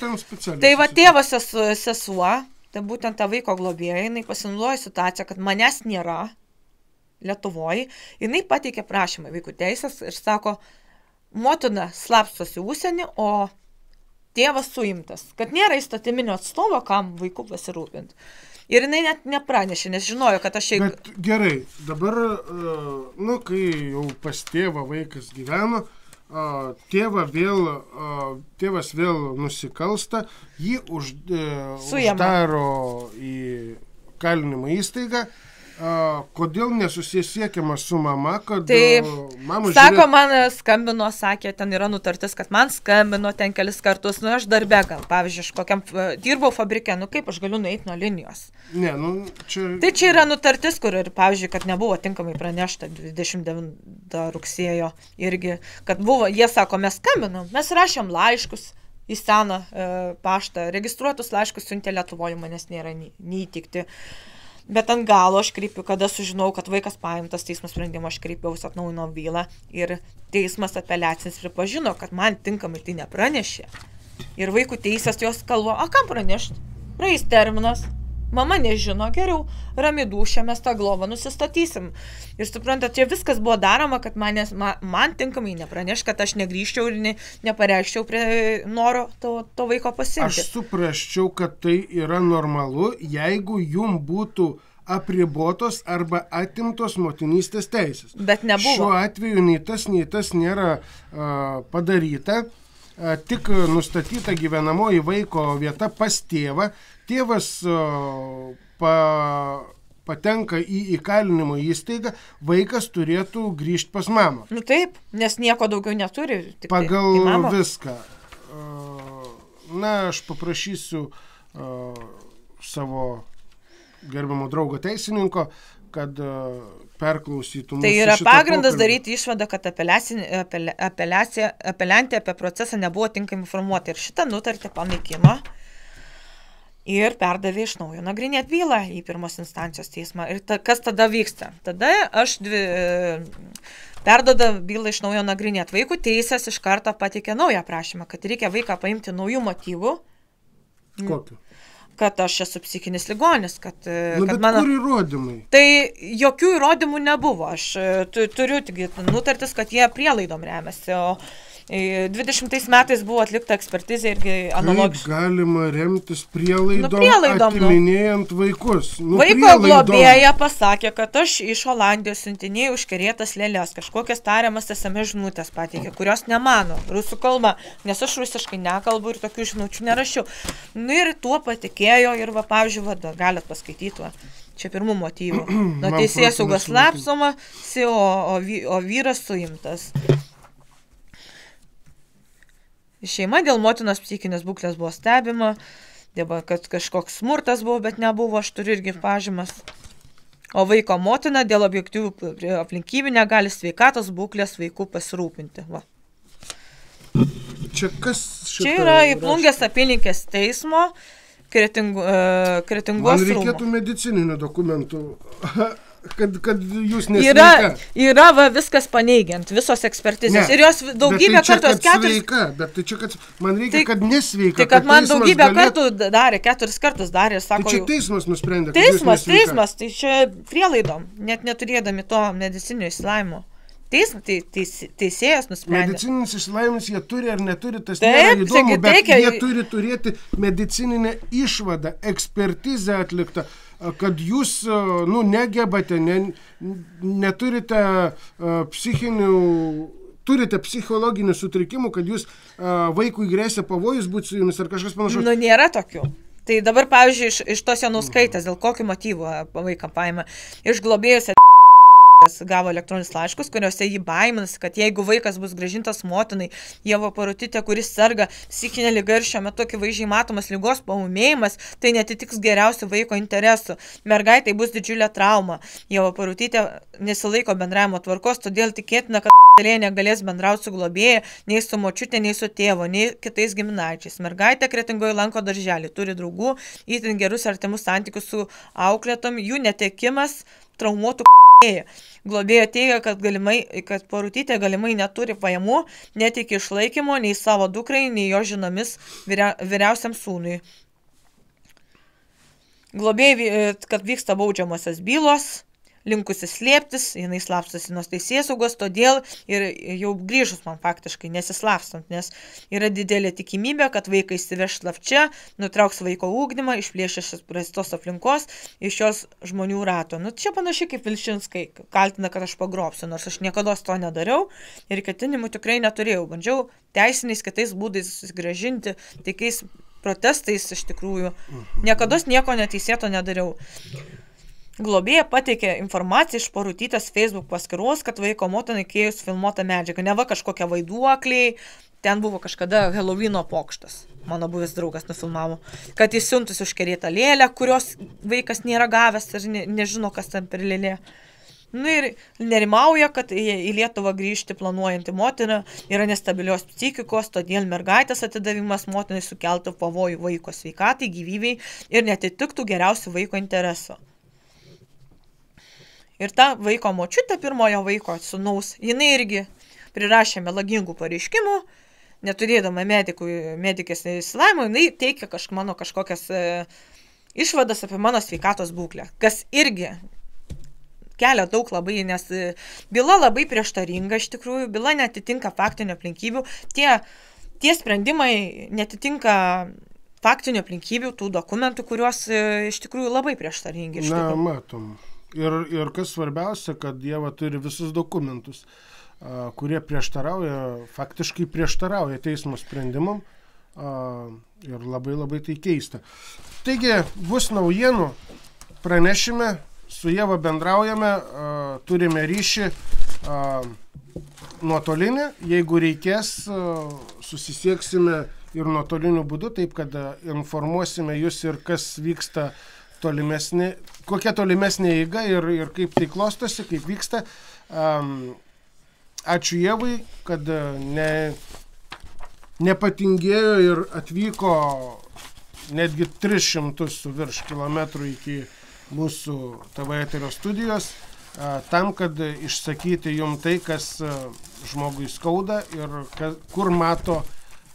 Tai va tėvo sesuo, tai būtent ta vaiko globėja, jinai pasinaudojo situaciją, kad manęs nėra Lietuvoje, jinai pateikė prašymą vaikų teisės ir sako, motina slapstosi užsienį, o tėvas suimtas, kad nėra įstatyminio atstovo, kam vaikų pasirūpinti. Ir jinai net nepranešė, nes žinojo, kad aš... Bet gerai, dabar, kai jau pas tėvą vaikas gyveno, tėvas vėl nusikalsta, jį uždaro į kalinimo įstaigą Kodėl nesusisiekiama su mama, kad mama sako, man skambino, sakė, ten yra nutartis, kad man skambino ten kelis kartus, aš darbe gal, pavyzdžiui, aš kokiam dirbau fabrike, kaip aš galiu nueiti nuo linijos. Ne, čia... Tai čia yra nutartis, kur ir, pavyzdžiui, kad nebuvo tinkamai pranešta 29 rugsėjo irgi, kad buvo, jie sako, mes skambinam, mes rašėm laiškus į seną paštą, registruotus laiškus siuntė Lietuvoje, manęs nėra neįtikti. Bet ant galo aš kreipiu, kada sužinau, kad vaikas paimtas teismo sprendimo, aš kreipiausi, atnaujinau bylą ir teismas apeliacinis pripažino, kad man tinkamai tai nepranešė. Ir vaikų teisės jos kalba, kam pranešti? Praeis terminas, mama nežino, geriau rami dūšia, mes tą globą nusistatysim. Ir suprantat, čia viskas buvo daroma, kad man tinkamai nepraneš, kad aš negrįžčiau ir nepareiščiau prie noro to vaiko pasimti. Aš suprasčiau, kad tai yra normalu, jeigu jum būtų apribotos arba atimtos motinystės teisės. Bet nebuvo. Šiuo atveju nei tas nėra padaryta, tik nustatyta gyvenamoji vaiko vieta pas tėvą. Tėvas patenka į įkalinimo įstaigą, vaikas turėtų grįžti pas mamą. Taip, nes nieko daugiau neturi. Pagal viską. Aš paprašysiu savo gerbiamo draugo teisininko, kad perklausytų mūsų. Tai yra pagrindas daryti išvadą, kad apeliantė apie procesą nebuvo tinkamai informuota ir šitą nutartį panaikino. Ir perdavė iš naujo nagrinėti bylą į pirmos instancijos teismą. Ir kas tada vyksta? Tada aš perdoda bylą iš naujo nagrinėti. Vaikų teisės iš karto pateikė naują prašymą, kad reikia vaiką paimti naujų motyvų. Kokiu? Kad aš esu psichinis ligonis. Kad bet mano... kur įrodymai? Tai jokių įrodymų nebuvo. Aš turiu tik nutartis, kad jie prielaidom remiasi, o 20 metais buvo atlikta ekspertizė irgi analogiškai. Kaip galima remtis prielaidom atiminėjant vaikus? Vaiko globėja pasakė, kad aš iš Olandijos siuntinėjau užkerėtas lėlės, kažkokias tariamas SMS žinutės pateikė, kurios nemano rusų kalba, nes aš rusiškai nekalbu ir tokių žinučių nerašiau. Ir tuo patikėjo ir, pavyzdžiui, galit paskaityti. Čia pirmų motyvų. Nuo teisėsaugos slapstoma, o vyras suimtas. Šeima dėl motinos psichinės būklės buvo stebima, kad kažkoks smurtas buvo, bet nebuvo, aš turiu irgi pažymas. O vaiko motina dėl objektyvių aplinkybių negali sveikatos būklės vaikų pasirūpinti. Va. Čia kas šitą? Čia yra į Plungės apylinkės teismo Kretingos rūmų. Man reikėtų medicininių dokumentų. Kad jūs nesveika. Yra viskas paneigiant, visos ekspertizės. Ir jos daugybę kartų... Bet tai čia, kad man reikia, kad nesveika. Tai kad man daugybę kartų darė, 4 kartus darė ir sako... Tai čia teismas nusprendė, kad Teismas, tai čia prielaidom, net neturėdami to medicinio išsilavinimo. Teisėjas nusprendė. Medicininis išsilavinimas jie turi ar neturi, tas nėra įdomu, bet jie turi turėti medicininę išvadą, ekspertizę atliktą, kad jūs negebate, neturite turite psichologinių sutrikimų, kad jūs vaikui grėsia pavojus būti su jumis ar kažkas panašaus. Nėra tokių. Tai dabar, pavyzdžiui, iš tos Janauskaitės, dėl kokio motyvo vaiką paima, iš globėjus gavo elektroninius laiškus, kuriuose jį baiminasi, kad jeigu vaikas bus grąžintas motinai, Ieva Parutytė, kuris serga psichinė liga ir šiuo metu akivaizdžiai matomas ligos paūmėjimas, tai netitiks geriausių vaiko interesų. Mergaitai bus didžiulė trauma. Ieva Parutytė nesilaiko bendravimo tvarkos, todėl tikėtina, kad negalės bendrauti su globėja, nei su močiutė, nei su tėvo, nei kitais giminaičiais. Mergaitė Kretingoje lanko darželį, turi draugų, itin gerus artimus santykius su auklėtom, jų netekimas traumuotų globėja teigia, kad Parutytė galimai neturi pajamų, netiki išlaikymo nei savo dukrai, nei jo žinomis vyriausiam sūnui. Globėjai, kad vyksta baudžiamosios bylos, linkusi slėptis, jinai slapstosi nuo teisėsaugos, todėl ir jau grįžus man faktiškai nesislapstant, nes yra didelė tikimybė, kad vaikai įsiveš slapčia, nutrauks vaiko ugdymą, išplėš iš prastos aplinkos, iš jos žmonių rato. Čia panašiai kaip Vilčinskai kaltina, kad aš pagrobsiu, nors aš niekada to nedariau ir ketinimų tikrai neturėjau. Bandžiau teisiniais kitais būdais susigrąžinti, taikiais protestais iš tikrųjų. Niekada nieko neteisėto nedariau. globėja pateikė informaciją iš Porutytės Facebook paskyros, kad vaiko motinai kėjus filmuota medžiaga. Ne va kažkokia vaiduokliai, ten buvo kažkada Helovyno pokštas. Mano buvęs draugas nufilmavo, kad jis siuntus užkerėtą lėlę, kurios vaikas nėra gavęs ir nežino, kas ten per lėlė. Nu ir nerimauja, kad į Lietuvą grįžti planuojanti motina yra nestabilios psichikos, todėl mergaitės atidavimas motinai sukeltų pavojų vaiko sveikatai, gyvybei ir netitiktų geriausių vaiko intereso. Ir ta vaiko močiutė pirmojo vaiko sūnaus, jinai irgi prirašė melagingų pareiškimų, neturėdama medikės išsilavinimo, jinai teikia mano kažkokias išvadas apie mano sveikatos būklę, kas irgi kelia daug labai, nes byla labai prieštaringa iš tikrųjų, byla netitinka faktinių aplinkybių, tie sprendimai netitinka faktinių aplinkybių, tų dokumentų, kuriuos iš tikrųjų labai prieštaringi. Na, matom. Ir kas svarbiausia, kad Ieva turi visus dokumentus, kurie faktiškai prieštarauja teismo sprendimam ir labai labai tai keista. Taigi, bus naujienų, pranešime, su Ieva bendraujame, turime ryšį nuotolinį, jeigu reikės, susisieksime ir nuotoliniu būdu, taip kad informuosime jūs ir kas vyksta kokia tolimesnė eiga ir kaip tai klostosi, kaip vyksta. Ačiū Ievai, kad nepatingėjo ir atvyko netgi 300 su virš kilometrų iki mūsų TV eterio studijos, tam, kad išsakyti jum tai, kas žmogui skauda ir kur mato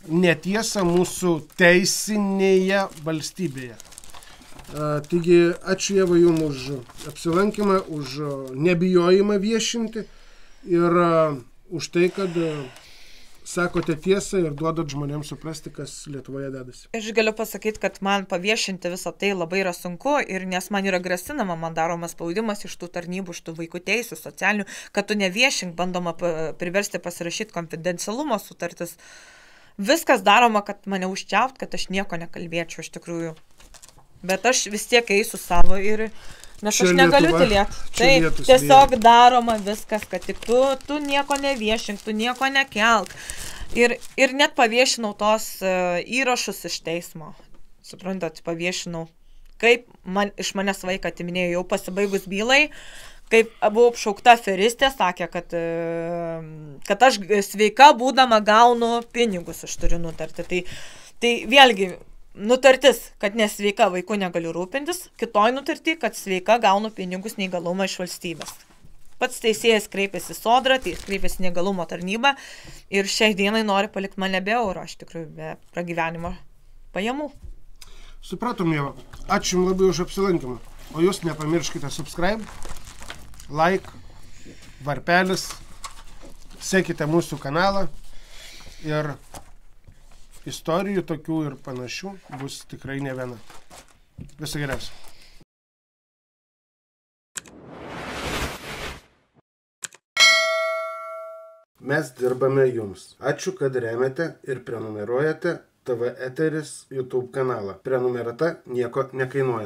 netiesą mūsų teisinėje valstybėje. Taigi, ačiū Ieva jum už apsilankymą, už nebijojimą viešinti ir už tai, kad sakote tiesą ir duodat žmonėms suprasti, kas Lietuvoje dedasi. Aš galiu pasakyti, kad man paviešinti visą tai labai yra sunku ir nes man yra grasinama, man daromas spaudimas iš tų tarnybų, iš tų vaikų teisių, socialinių, kad tu neviešink, bandoma priversti pasirašyti konfidencialumo sutartis. Viskas daroma, kad mane užčiaupt, kad aš nieko nekalbėčiau iš tikrųjų. Bet aš vis tiek eisiu savo ir... Nes aš negaliu tylėti. Taip, tiesiog daroma viskas, kad tik tu nieko neviešink, tu nieko nekelk. Ir net paviešinau tos įrašus iš teismo. Suprantat, paviešinau, kaip iš manęs vaiką atiminėjo jau pasibaigus bylai, kaip buvau apšaukta aferistė, sakė, kad aš sveika būdama gaunu pinigus, aš turiu nutarti. Tai vėlgi... Nutartis, kad nesveika vaikų negaliu rūpintis, kitoj nutarti, kad sveika gaunu pinigus neįgalumą iš valstybės. Pats teisėjas kreipėsi į Sodrą, kreipėsi į neįgalumo tarnybą ir šiai dienai nori palikti mane be euro, iš tikrųjų, be pragyvenimo pajamų. Supratom, Ieva. Ačiū jums labai už apsilankymą. O jūs nepamirškite subscribe, like, varpelis, sekite mūsų kanalą ir istorijų tokių ir panašių bus tikrai ne viena. Viso geriausio. Mes dirbame jums. Ačiū, kad remiate ir prenumeruojate TV Eteris YouTube kanalą. Prenumerata nieko nekainuoja.